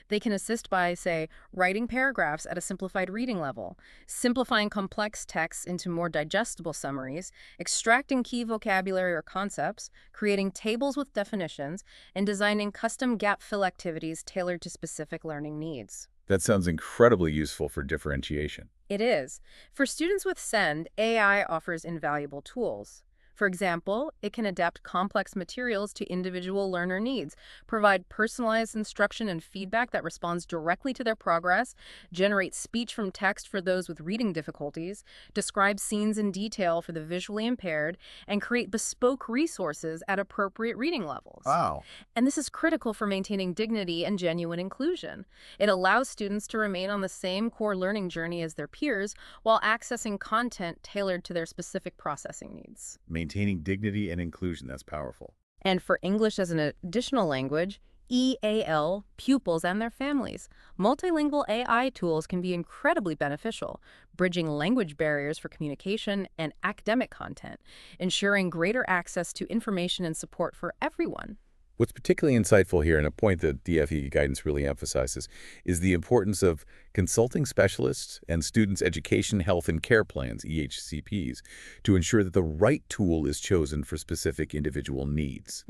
They can assist by, say, writing paragraphs at a simplified reading level, simplifying complex texts into more digestible summaries, extracting key vocabulary or concepts, creating tables with definitions, and designing custom gap fill activities tailored to specific learning needs. That sounds incredibly useful for differentiation. It is. For students with SEND, AI offers invaluable tools. For example, it can adapt complex materials to individual learner needs, provide personalized instruction and feedback that responds directly to their progress, generate speech from text for those with reading difficulties, describe scenes in detail for the visually impaired, and create bespoke resources at appropriate reading levels. Wow. And this is critical for maintaining dignity and genuine inclusion. It allows students to remain on the same core learning journey as their peers while accessing content tailored to their specific processing needs. Maintaining dignity and inclusion, that's powerful. And for English as an additional language, EAL, pupils and their families. Multilingual AI tools can be incredibly beneficial, bridging language barriers for communication and academic content, ensuring greater access to information and support for everyone. What's particularly insightful here, and a point that DFE guidance really emphasizes, is the importance of consulting specialists and students' education, health, and care plans, EHCPs, to ensure that the right tool is chosen for specific individual needs.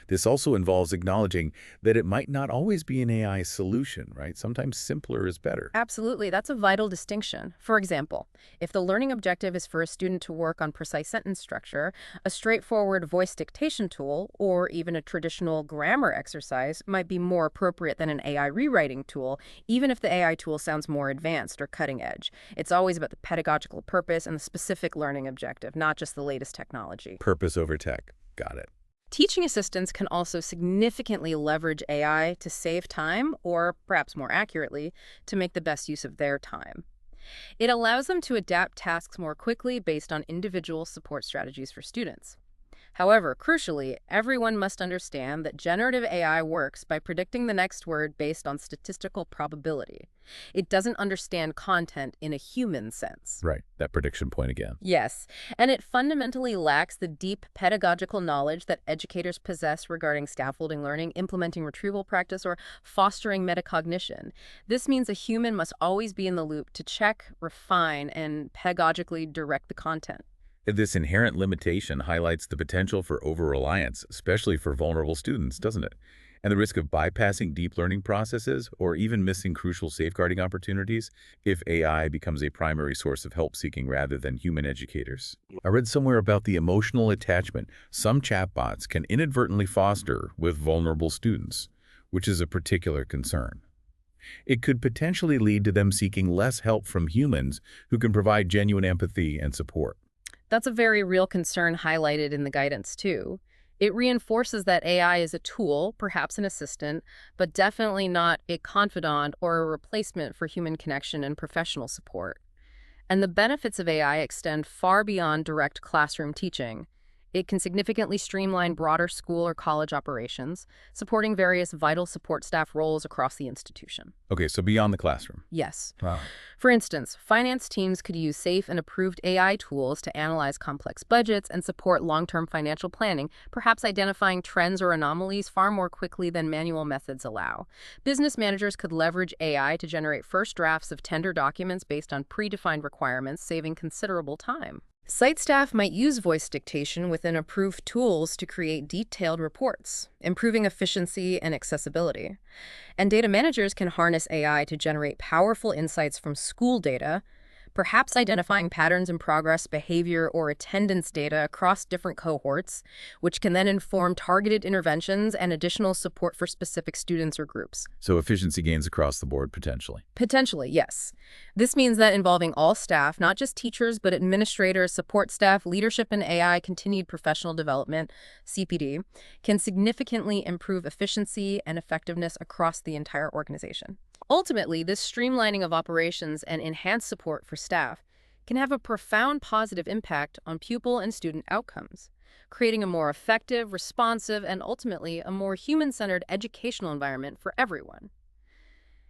This also involves acknowledging that it might not always be an AI solution, right? Sometimes simpler is better. Absolutely, that's a vital distinction. For example, if the learning objective is for a student to work on precise sentence structure, a straightforward voice dictation tool, or even a traditional grammar exercise might be more appropriate than an AI rewriting tool, even if the AI tool sounds more advanced or cutting edge. It's always about the pedagogical purpose and the specific learning objective, not just the latest technology. Purpose over tech. Got it. Teaching assistants can also significantly leverage AI to save time, or perhaps more accurately, to make the best use of their time. It allows them to adapt tasks more quickly based on individual support strategies for students. However, crucially, everyone must understand that generative AI works by predicting the next word based on statistical probability. It doesn't understand content in a human sense. Right, that prediction point again. Yes, and it fundamentally lacks the deep pedagogical knowledge that educators possess regarding scaffolding learning, implementing retrieval practice, or fostering metacognition. This means a human must always be in the loop to check, refine, and pedagogically direct the content. This inherent limitation highlights the potential for over-reliance, especially for vulnerable students, doesn't it? And the risk of bypassing deep learning processes or even missing crucial safeguarding opportunities if AI becomes a primary source of help-seeking rather than human educators. I read somewhere about the emotional attachment some chatbots can inadvertently foster with vulnerable students, which is a particular concern. It could potentially lead to them seeking less help from humans who can provide genuine empathy and support. That's a very real concern highlighted in the guidance, too. It reinforces that AI is a tool, perhaps an assistant, but definitely not a confidant or a replacement for human connection and professional support. And the benefits of AI extend far beyond direct classroom teaching. It can significantly streamline broader school or college operations, supporting various vital support staff roles across the institution. Okay, so beyond the classroom. Yes. Wow. For instance, finance teams could use safe and approved AI tools to analyze complex budgets and support long-term financial planning, perhaps identifying trends or anomalies far more quickly than manual methods allow. Business managers could leverage AI to generate first drafts of tender documents based on predefined requirements, saving considerable time. Site staff might use voice dictation within approved tools to create detailed reports, improving efficiency and accessibility. And data managers can harness AI to generate powerful insights from school data, perhaps identifying patterns in progress, behavior, or attendance data across different cohorts, which can then inform targeted interventions and additional support for specific students or groups. So efficiency gains across the board, potentially. Potentially, yes. This means that involving all staff, not just teachers, but administrators, support staff, leadership in AI, continued professional development, CPD, can significantly improve efficiency and effectiveness across the entire organization. Ultimately, this streamlining of operations and enhanced support for staff can have a profound positive impact on pupil and student outcomes, creating a more effective, responsive, and ultimately a more human-centered educational environment for everyone.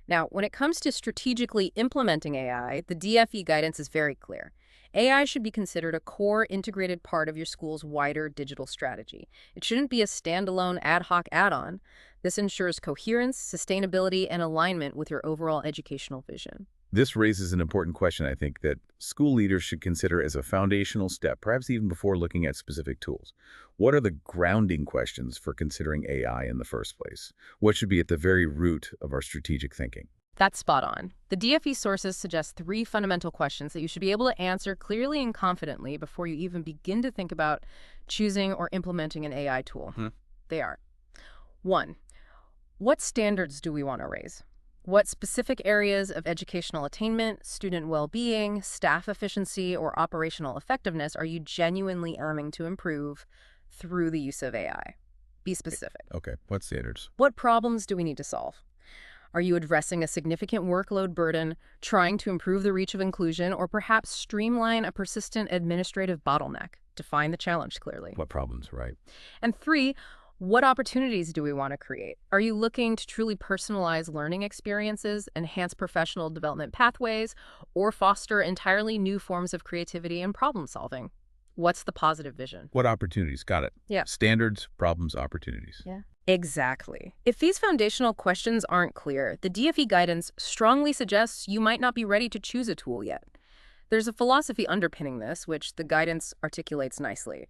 Now, when it comes to strategically implementing AI, the DFE guidance is very clear. AI should be considered a core integrated part of your school's wider digital strategy. It shouldn't be a standalone ad hoc add-on. This ensures coherence, sustainability, and alignment with your overall educational vision. This raises an important question, I think, that school leaders should consider as a foundational step, perhaps even before looking at specific tools. What are the grounding questions for considering AI in the first place? What should be at the very root of our strategic thinking? That's spot on. The DFE sources suggest 3 fundamental questions that you should be able to answer clearly and confidently before you even begin to think about choosing or implementing an AI tool. They are: 1. What standards do we want to raise? What specific areas of educational attainment, student well-being, staff efficiency, or operational effectiveness are you genuinely aiming to improve through the use of AI? Be specific. Okay, what standards? What problems do we need to solve? Are you addressing a significant workload burden, trying to improve the reach of inclusion, or perhaps streamline a persistent administrative bottleneck? Define the challenge clearly. What problems, right? And 3, what opportunities do we want to create? Are you looking to truly personalize learning experiences, enhance professional development pathways, or foster entirely new forms of creativity and problem solving? What's the positive vision? What opportunities? Got it. Yeah. Standards, problems, opportunities. Yeah. Exactly. If these foundational questions aren't clear, the DFE guidance strongly suggests you might not be ready to choose a tool yet. There's a philosophy underpinning this, which the guidance articulates nicely.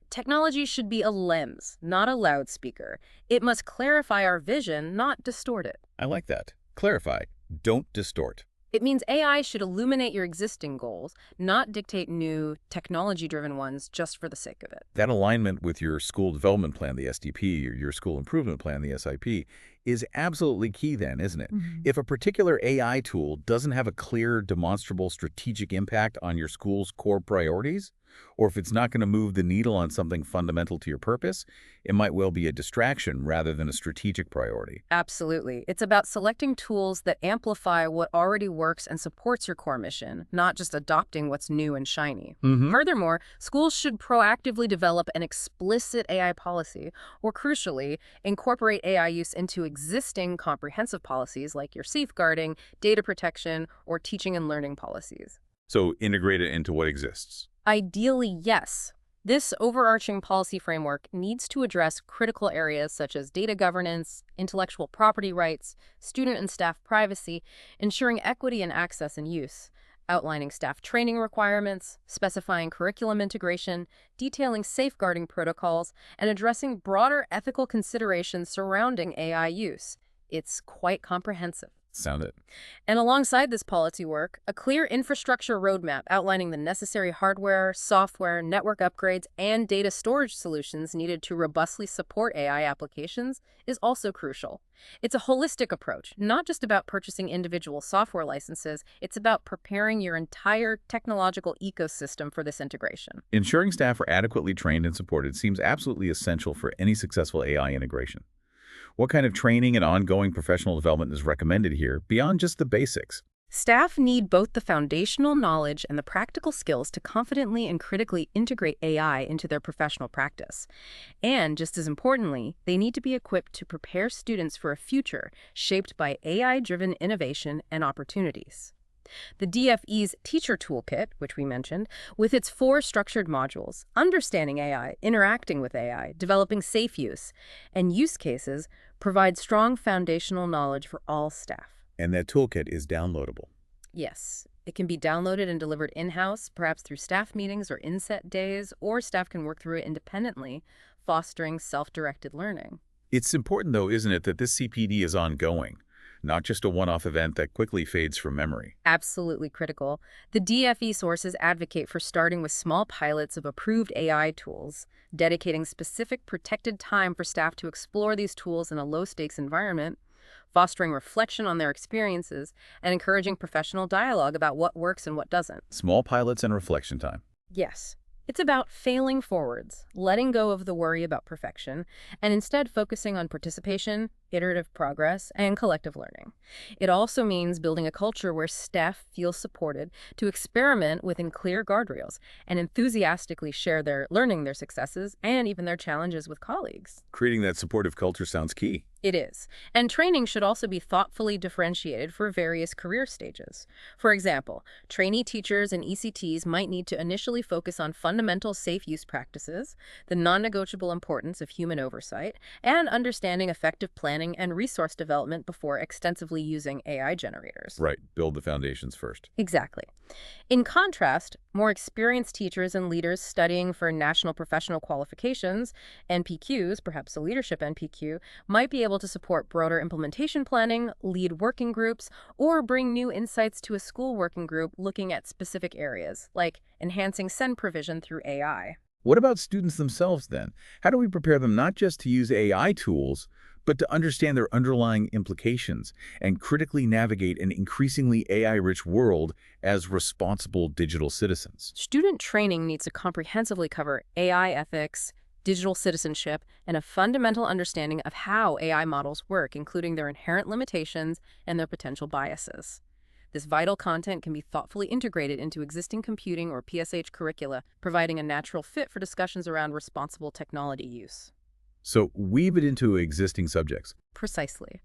Technology should be a lens, not a loudspeaker. It must clarify our vision, not distort it. I like that. Clarify. Don't distort. It means AI should illuminate your existing goals, not dictate new, technology-driven ones just for the sake of it. That alignment with your school development plan, the SDP, or your school improvement plan, the SIP, is absolutely key then, isn't it? If a particular AI tool doesn't have a clear, demonstrable strategic impact on your school's core priorities, or if it's not going to move the needle on something fundamental to your purpose, it might well be a distraction rather than a strategic priority. Absolutely. It's about selecting tools that amplify what already works and supports your core mission, not just adopting what's new and shiny. Furthermore, schools should proactively develop an explicit AI policy, or crucially, incorporate AI use into existing comprehensive policies like your safeguarding, data protection, or teaching and learning policies. So integrate it into what exists. Ideally, yes. This overarching policy framework needs to address critical areas such as data governance, intellectual property rights, student and staff privacy, ensuring equity in access and use, outlining staff training requirements, specifying curriculum integration, detailing safeguarding protocols, and addressing broader ethical considerations surrounding AI use. It's quite comprehensive. Sound it. And alongside this policy work, a clear infrastructure roadmap outlining the necessary hardware, software, network upgrades, and data storage solutions needed to robustly support AI applications is also crucial. It's a holistic approach, not just about purchasing individual software licenses, it's about preparing your entire technological ecosystem for this integration. Ensuring staff are adequately trained and supported seems absolutely essential for any successful AI integration. What kind of training and ongoing professional development is recommended here, beyond just the basics? Staff need both the foundational knowledge and the practical skills to confidently and critically integrate AI into their professional practice. And just as importantly, they need to be equipped to prepare students for a future shaped by AI-driven innovation and opportunities. The DFE's Teacher Toolkit, which we mentioned, with its 4 structured modules, understanding AI, interacting with AI, developing safe use, and use cases, provides strong foundational knowledge for all staff. And that toolkit is downloadable. Yes, it can be downloaded and delivered in-house, perhaps through staff meetings or inset days, or staff can work through it independently, fostering self-directed learning. It's important, though, isn't it, that this CPD is ongoing, not just a one-off event that quickly fades from memory. Absolutely critical. The DFE sources advocate for starting with small pilots of approved AI tools, dedicating specific protected time for staff to explore these tools in a low-stakes environment, fostering reflection on their experiences, and encouraging professional dialogue about what works and what doesn't. Small pilots and reflection time. Yes. It's about failing forwards, letting go of the worry about perfection, and instead focusing on participation, iterative progress, and collective learning. It also means building a culture where staff feel supported to experiment within clear guardrails and enthusiastically share their learning, their successes, and even their challenges with colleagues. Creating that supportive culture sounds key. It is. And training should also be thoughtfully differentiated for various career stages. For example, trainee teachers and ECTs might need to initially focus on fundamental safe use practices, the non-negotiable importance of human oversight, and understanding effective planning planning and resource development before extensively using AI generators. Right. Build the foundations first. Exactly. In contrast, more experienced teachers and leaders studying for national professional qualifications, NPQs, perhaps a leadership NPQ, might be able to support broader implementation planning, lead working groups, or bring new insights to a school working group looking at specific areas, like enhancing SEND provision through AI. What about students themselves then? How do we prepare them not just to use AI tools, but to understand their underlying implications and critically navigate an increasingly AI-rich world as responsible digital citizens? Student training needs to comprehensively cover AI ethics, digital citizenship, and a fundamental understanding of how AI models work, including their inherent limitations and their potential biases. This vital content can be thoughtfully integrated into existing computing or PSH curricula, providing a natural fit for discussions around responsible technology use. So weave it into existing subjects. Precisely.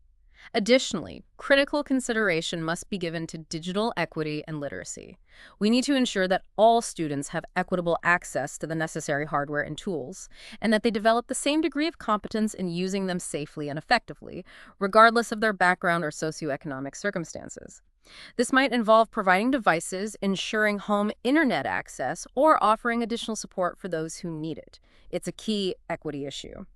Additionally, critical consideration must be given to digital equity and literacy. We need to ensure that all students have equitable access to the necessary hardware and tools, and that they develop the same degree of competence in using them safely and effectively, regardless of their background or socioeconomic circumstances. This might involve providing devices, ensuring home internet access, or offering additional support for those who need it. It's a key equity issue.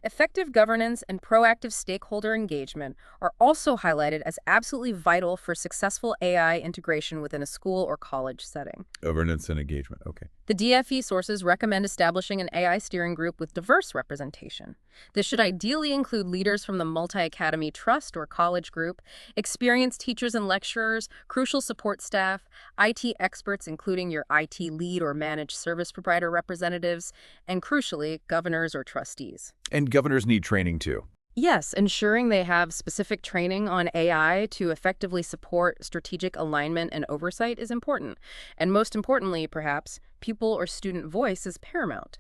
Effective governance and proactive stakeholder engagement are also highlighted as absolutely vital for successful AI integration within a school or college setting. Governance and engagement. Okay. The DFE sources recommend establishing an AI steering group with diverse representation. This should ideally include leaders from the multi-academy trust or college group, experienced teachers and lecturers, crucial support staff, IT experts including your IT lead or managed service provider representatives, and crucially, governors or trustees. And governors need training too. Yes, ensuring they have specific training on AI to effectively support strategic alignment and oversight is important. And most importantly, perhaps, pupil or student voice is paramount.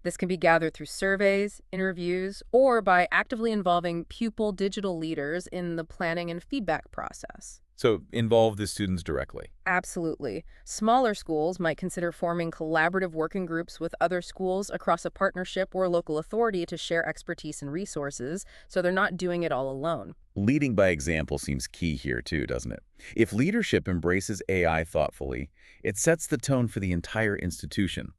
This can be gathered through surveys, interviews, or by actively involving pupil digital leaders in the planning and feedback process. So involve the students directly. Absolutely. Smaller schools might consider forming collaborative working groups with other schools across a partnership or local authority to share expertise and resources, so they're not doing it all alone. Leading by example seems key here too, doesn't it? If leadership embraces AI thoughtfully, it sets the tone for the entire institution.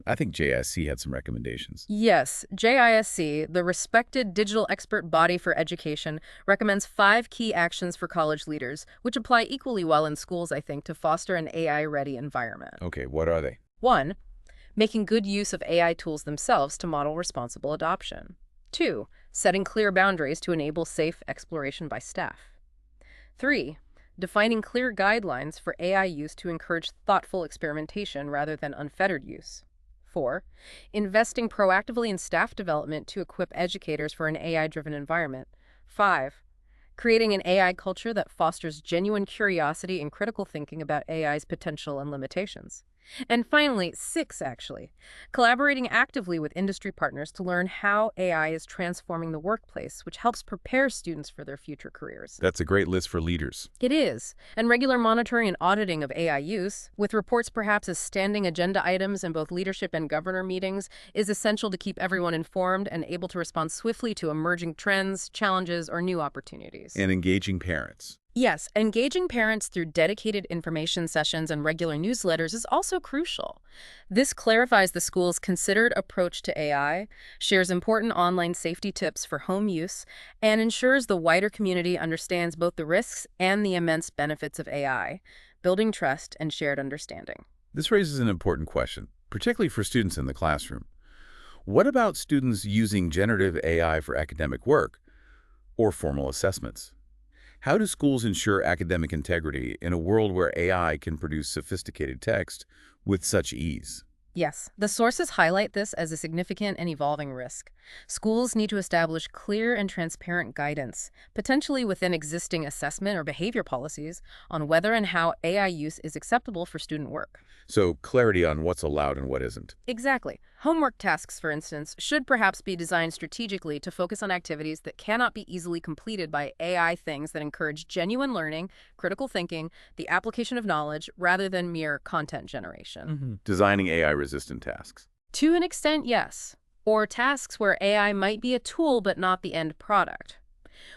I think JISC had some recommendations. Yes, JISC, the respected digital expert body for education, recommends 5 key actions for college leaders, which apply equally well in schools, I think, to foster an AI-ready environment. Okay, what are they? 1. Making good use of AI tools themselves to model responsible adoption. 2. Setting clear boundaries to enable safe exploration by staff. 3. Defining clear guidelines for AI use to encourage thoughtful experimentation rather than unfettered use. 4. Investing proactively in staff development to equip educators for an AI-driven environment. 5. Creating an AI culture that fosters genuine curiosity and critical thinking about AI's potential and limitations. And finally, 6, actually, collaborating actively with industry partners to learn how AI is transforming the workplace, which helps prepare students for their future careers. That's a great list for leaders. It is. And regular monitoring and auditing of AI use, with reports perhaps as standing agenda items in both leadership and governor meetings, is essential to keep everyone informed and able to respond swiftly to emerging trends, challenges, or new opportunities. And engaging parents. Yes, engaging parents through dedicated information sessions and regular newsletters is also crucial. This clarifies the school's considered approach to AI, shares important online safety tips for home use, and ensures the wider community understands both the risks and the immense benefits of AI, building trust and shared understanding. This raises an important question, particularly for students in the classroom. What about students using generative AI for academic work or formal assessments? How do schools ensure academic integrity in a world where AI can produce sophisticated text with such ease? Yes, the sources highlight this as a significant and evolving risk. Schools need to establish clear and transparent guidance, potentially within existing assessment or behavior policies, on whether and how AI use is acceptable for student work. So clarity on what's allowed and what isn't. Exactly. Homework tasks, for instance, should perhaps be designed strategically to focus on activities that cannot be easily completed by AI things that encourage genuine learning, critical thinking, the application of knowledge, rather than mere content generation. Designing AI-resistant tasks. To an extent, yes. Or tasks where AI might be a tool but not the end product.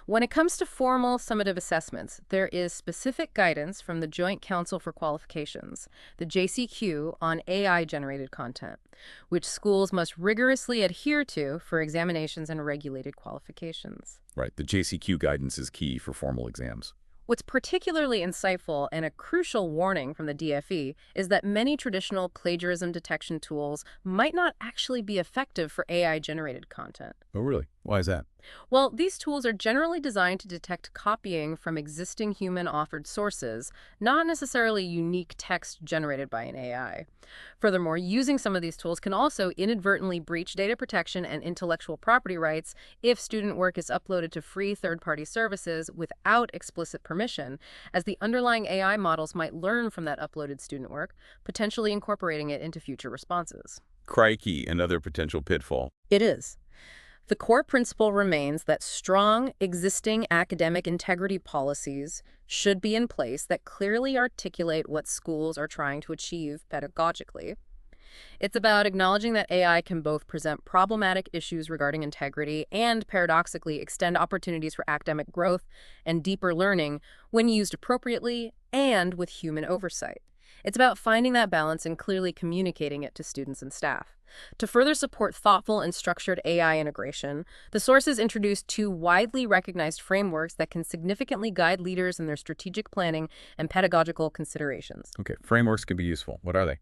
When it comes to formal summative assessments, there is specific guidance from the Joint Council for Qualifications, the JCQ, on AI-generated content, which schools must rigorously adhere to for examinations and regulated qualifications. Right, the JCQ guidance is key for formal exams. What's particularly insightful and a crucial warning from the DFE is that many traditional plagiarism detection tools might not actually be effective for AI-generated content. Oh, really? Why is that? Well, these tools are generally designed to detect copying from existing human-authored sources, not necessarily unique text generated by an AI. Furthermore, using some of these tools can also inadvertently breach data protection and intellectual property rights if student work is uploaded to free third-party services without explicit permission, as the underlying AI models might learn from that uploaded student work, potentially incorporating it into future responses. Crikey, another potential pitfall. It is. The core principle remains that strong, existing academic integrity policies should be in place that clearly articulate what schools are trying to achieve pedagogically. It's about acknowledging that AI can both present problematic issues regarding integrity and, paradoxically, extend opportunities for academic growth and deeper learning when used appropriately and with human oversight. It's about finding that balance and clearly communicating it to students and staff. To further support thoughtful and structured AI integration, the sources introduced two widely recognized frameworks that can significantly guide leaders in their strategic planning and pedagogical considerations. Okay, frameworks can be useful. What are they?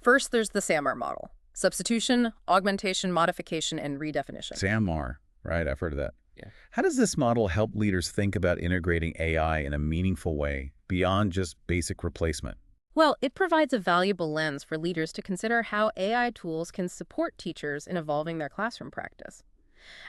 First, there's the SAMR model: substitution, augmentation, modification, and redefinition. SAMR, right? I've heard of that. Yeah. How does this model help leaders think about integrating AI in a meaningful way beyond just basic replacement? Well, it provides a valuable lens for leaders to consider how AI tools can support teachers in evolving their classroom practice.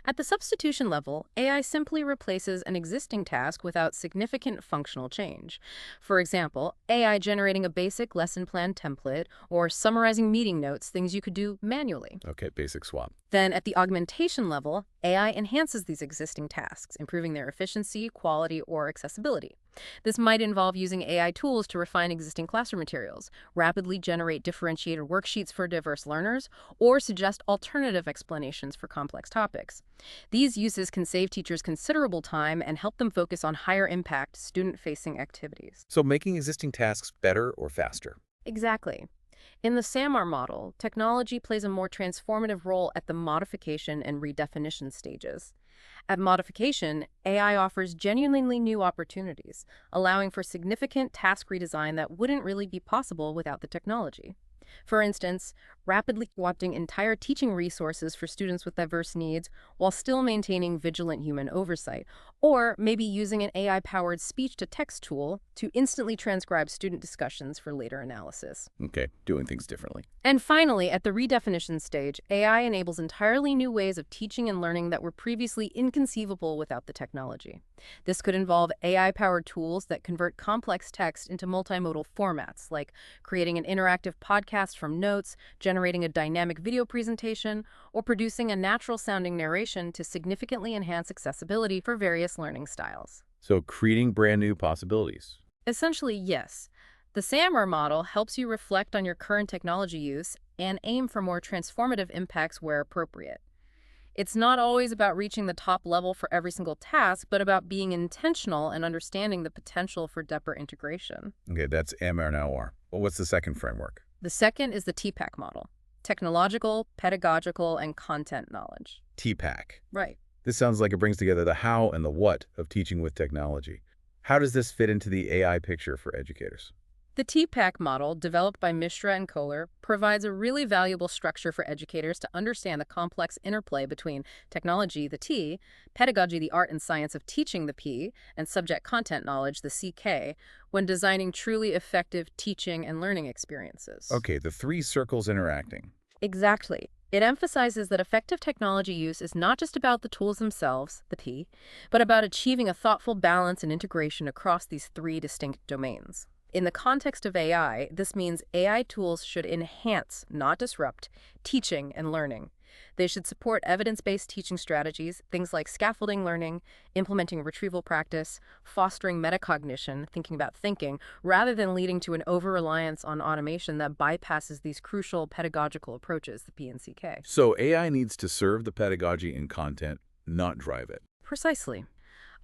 At the substitution level, AI simply replaces an existing task without significant functional change. For example, AI generating a basic lesson plan template or summarizing meeting notes, things you could do manually. Okay, basic swap. Then at the augmentation level, AI enhances these existing tasks, improving their efficiency, quality, or accessibility. This might involve using AI tools to refine existing classroom materials, rapidly generate differentiated worksheets for diverse learners, or suggest alternative explanations for complex topics. These uses can save teachers considerable time and help them focus on higher impact, student-facing activities. So making existing tasks better or faster? Exactly. In the SAMR model, technology plays a more transformative role at the modification and redefinition stages. At modification, AI offers genuinely new opportunities, allowing for significant task redesign that wouldn't really be possible without the technology. For instance, rapidly adapting entire teaching resources for students with diverse needs while still maintaining vigilant human oversight, or maybe using an AI-powered speech-to-text tool to instantly transcribe student discussions for later analysis. Okay, doing things differently. And finally, at the redefinition stage, AI enables entirely new ways of teaching and learning that were previously inconceivable without the technology. This could involve AI-powered tools that convert complex text into multimodal formats, like creating an interactive podcast from notes, generating a dynamic video presentation, or producing a natural-sounding narration to significantly enhance accessibility for various learning styles. So creating brand new possibilities. Essentially, yes. The SAMR model helps you reflect on your current technology use and aim for more transformative impacts where appropriate. It's not always about reaching the top level for every single task, but about being intentional and understanding the potential for deeper integration. Okay, that's MR. Well, what's the second framework? The second is the TPAC model: technological, pedagogical, and content knowledge. TPAC. Right. This sounds like it brings together the how and the what of teaching with technology. How does this fit into the AI picture for educators? The TPAC model, developed by Mishra and Kohler, provides a really valuable structure for educators to understand the complex interplay between technology, the T, pedagogy, the art and science of teaching, the P, and subject content knowledge, the CK, when designing truly effective teaching and learning experiences. Okay, the three circles interacting. Exactly. It emphasizes that effective technology use is not just about the tools themselves, the P, but about achieving a thoughtful balance and integration across these three distinct domains. In the context of AI, this means AI tools should enhance, not disrupt, teaching and learning. They should support evidence-based teaching strategies, things like scaffolding learning, implementing retrieval practice, fostering metacognition, thinking about thinking, rather than leading to an over-reliance on automation that bypasses these crucial pedagogical approaches, the P and CK. So AI needs to serve the pedagogy and content, not drive it. Precisely.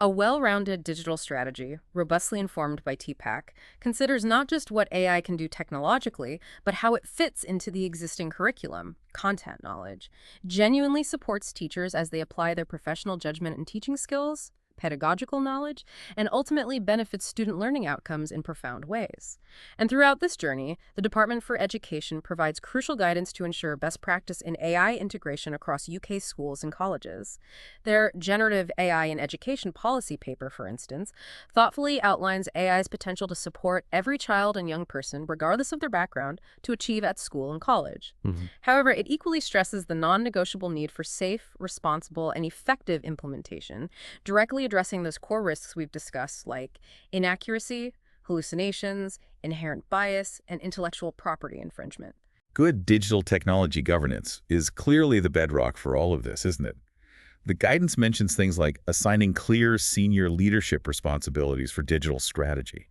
A well-rounded digital strategy, robustly informed by TPAC, considers not just what AI can do technologically, but how it fits into the existing curriculum, content knowledge, genuinely supports teachers as they apply their professional judgment and teaching skills, pedagogical knowledge, and ultimately benefits student learning outcomes in profound ways. And throughout this journey, the Department for Education provides crucial guidance to ensure best practice in AI integration across UK schools and colleges. Their Generative AI in Education policy paper, for instance, thoughtfully outlines AI's potential to support every child and young person, regardless of their background, to achieve at school and college. However, it equally stresses the non-negotiable need for safe, responsible, and effective implementation, directly addressing those core risks we've discussed like inaccuracy, hallucinations, inherent bias, and intellectual property infringement. Good digital technology governance is clearly the bedrock for all of this, isn't it? The guidance mentions things like assigning clear senior leadership responsibilities for digital strategy,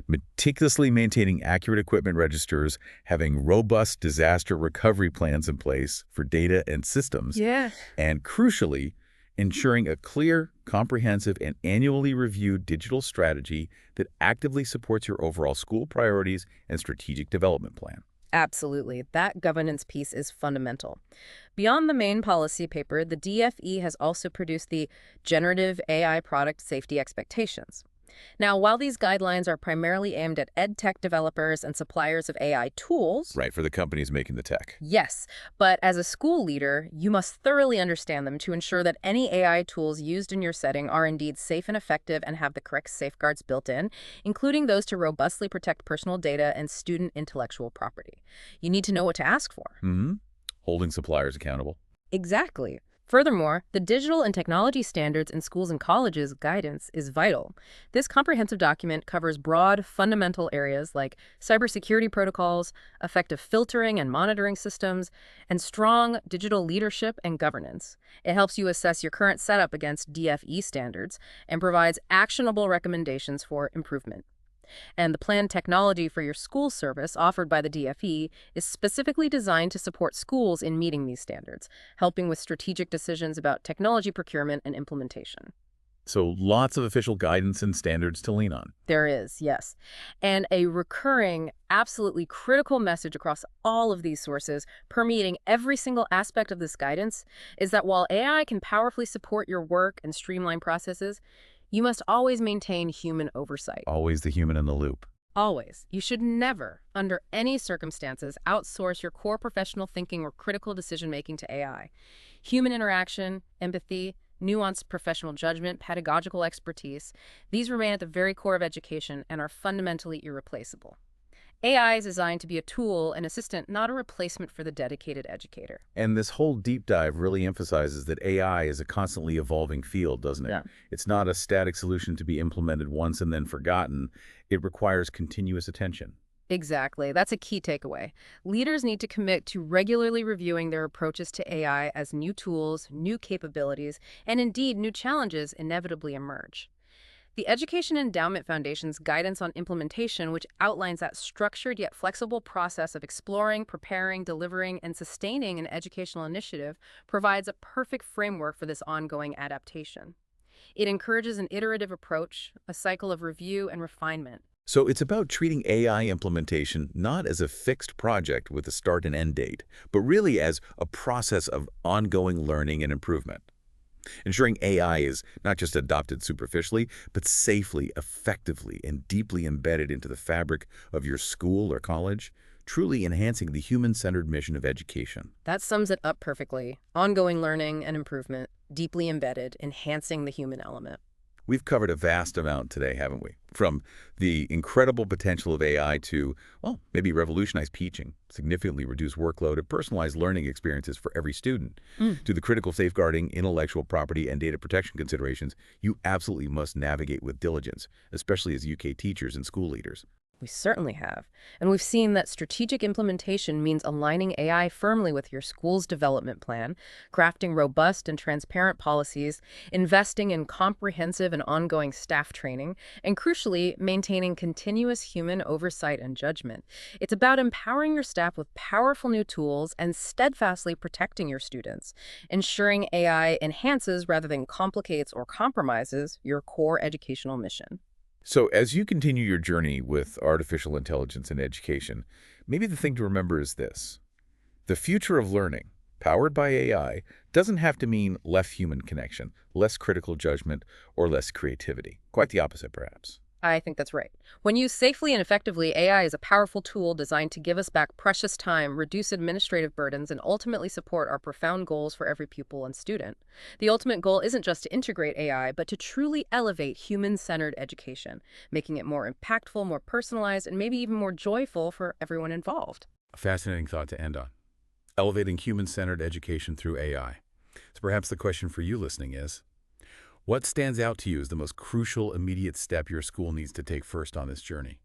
meticulously maintaining accurate equipment registers, having robust disaster recovery plans in place for data and systems, Yeah. and crucially, ensuring a clear, comprehensive, and annually reviewed digital strategy that actively supports your overall school priorities and strategic development plan. Absolutely. That governance piece is fundamental. Beyond the main policy paper, the DFE has also produced the Generative AI Product Safety Expectations. Now, while these guidelines are primarily aimed at ed tech developers and suppliers of AI tools, Right, for the companies making the tech. yes, but as a school leader, you must thoroughly understand them to ensure that any AI tools used in your setting are indeed safe and effective and have the correct safeguards built in, including those to robustly protect personal data and student intellectual property. You need to know what to ask for. Holding suppliers accountable. Exactly. Furthermore, the Digital and Technology Standards in Schools and Colleges guidance is vital. This comprehensive document covers broad, fundamental areas like cybersecurity protocols, effective filtering and monitoring systems, and strong digital leadership and governance. It helps you assess your current setup against DFE standards and provides actionable recommendations for improvement. And the planned technology for your school service offered by the DFE is specifically designed to support schools in meeting these standards, helping with strategic decisions about technology procurement and implementation. So lots of official guidance and standards to lean on. There is, yes. And a recurring, absolutely critical message across all of these sources, permeating every single aspect of this guidance, is that while AI can powerfully support your work and streamline processes, you must always maintain human oversight. Always the human in the loop. Always. You should never, under any circumstances, outsource your core professional thinking or critical decision-making to AI. Human interaction, empathy, nuanced professional judgment, pedagogical expertise, these remain at the very core of education and are fundamentally irreplaceable. AI is designed to be a tool, an assistant, not a replacement for the dedicated educator. And this whole deep dive really emphasizes that AI is a constantly evolving field, doesn't it? Yeah. It's not a static solution to be implemented once and then forgotten. It requires continuous attention. Exactly. That's a key takeaway. Leaders need to commit to regularly reviewing their approaches to AI as new tools, new capabilities, and indeed new challenges inevitably emerge. The Education Endowment Foundation's guidance on implementation, which outlines that structured yet flexible process of exploring, preparing, delivering, and sustaining an educational initiative, provides a perfect framework for this ongoing adaptation. It encourages an iterative approach, a cycle of review and refinement. So it's about treating AI implementation not as a fixed project with a start and end date, but really as a process of ongoing learning and improvement. Ensuring AI is not just adopted superficially, but safely, effectively, and deeply embedded into the fabric of your school or college, truly enhancing the human-centered mission of education. That sums it up perfectly. Ongoing learning and improvement, deeply embedded, enhancing the human element. We've covered a vast amount today, haven't we? From the incredible potential of AI to, well, maybe revolutionize teaching, significantly reduce workload, and personalize learning experiences for every student, to the critical safeguarding, intellectual property, and data protection considerations you absolutely must navigate with diligence, especially as UK teachers and school leaders. We certainly have. And we've seen that strategic implementation means aligning AI firmly with your school's development plan, crafting robust and transparent policies, investing in comprehensive and ongoing staff training, and crucially, maintaining continuous human oversight and judgment. It's about empowering your staff with powerful new tools and steadfastly protecting your students, ensuring AI enhances rather than complicates or compromises your core educational mission. So as you continue your journey with artificial intelligence in education, maybe the thing to remember is this. The future of learning, powered by AI, doesn't have to mean less human connection, less critical judgment, or less creativity. Quite the opposite, perhaps. I think that's right. When used safely and effectively, AI is a powerful tool designed to give us back precious time, reduce administrative burdens, and ultimately support our profound goals for every pupil and student. The ultimate goal isn't just to integrate AI, but to truly elevate human-centered education, making it more impactful, more personalized, and maybe even more joyful for everyone involved. A fascinating thought to end on. Elevating human-centered education through AI. So perhaps the question for you listening is, what stands out to you as the most crucial, immediate step your school needs to take first on this journey?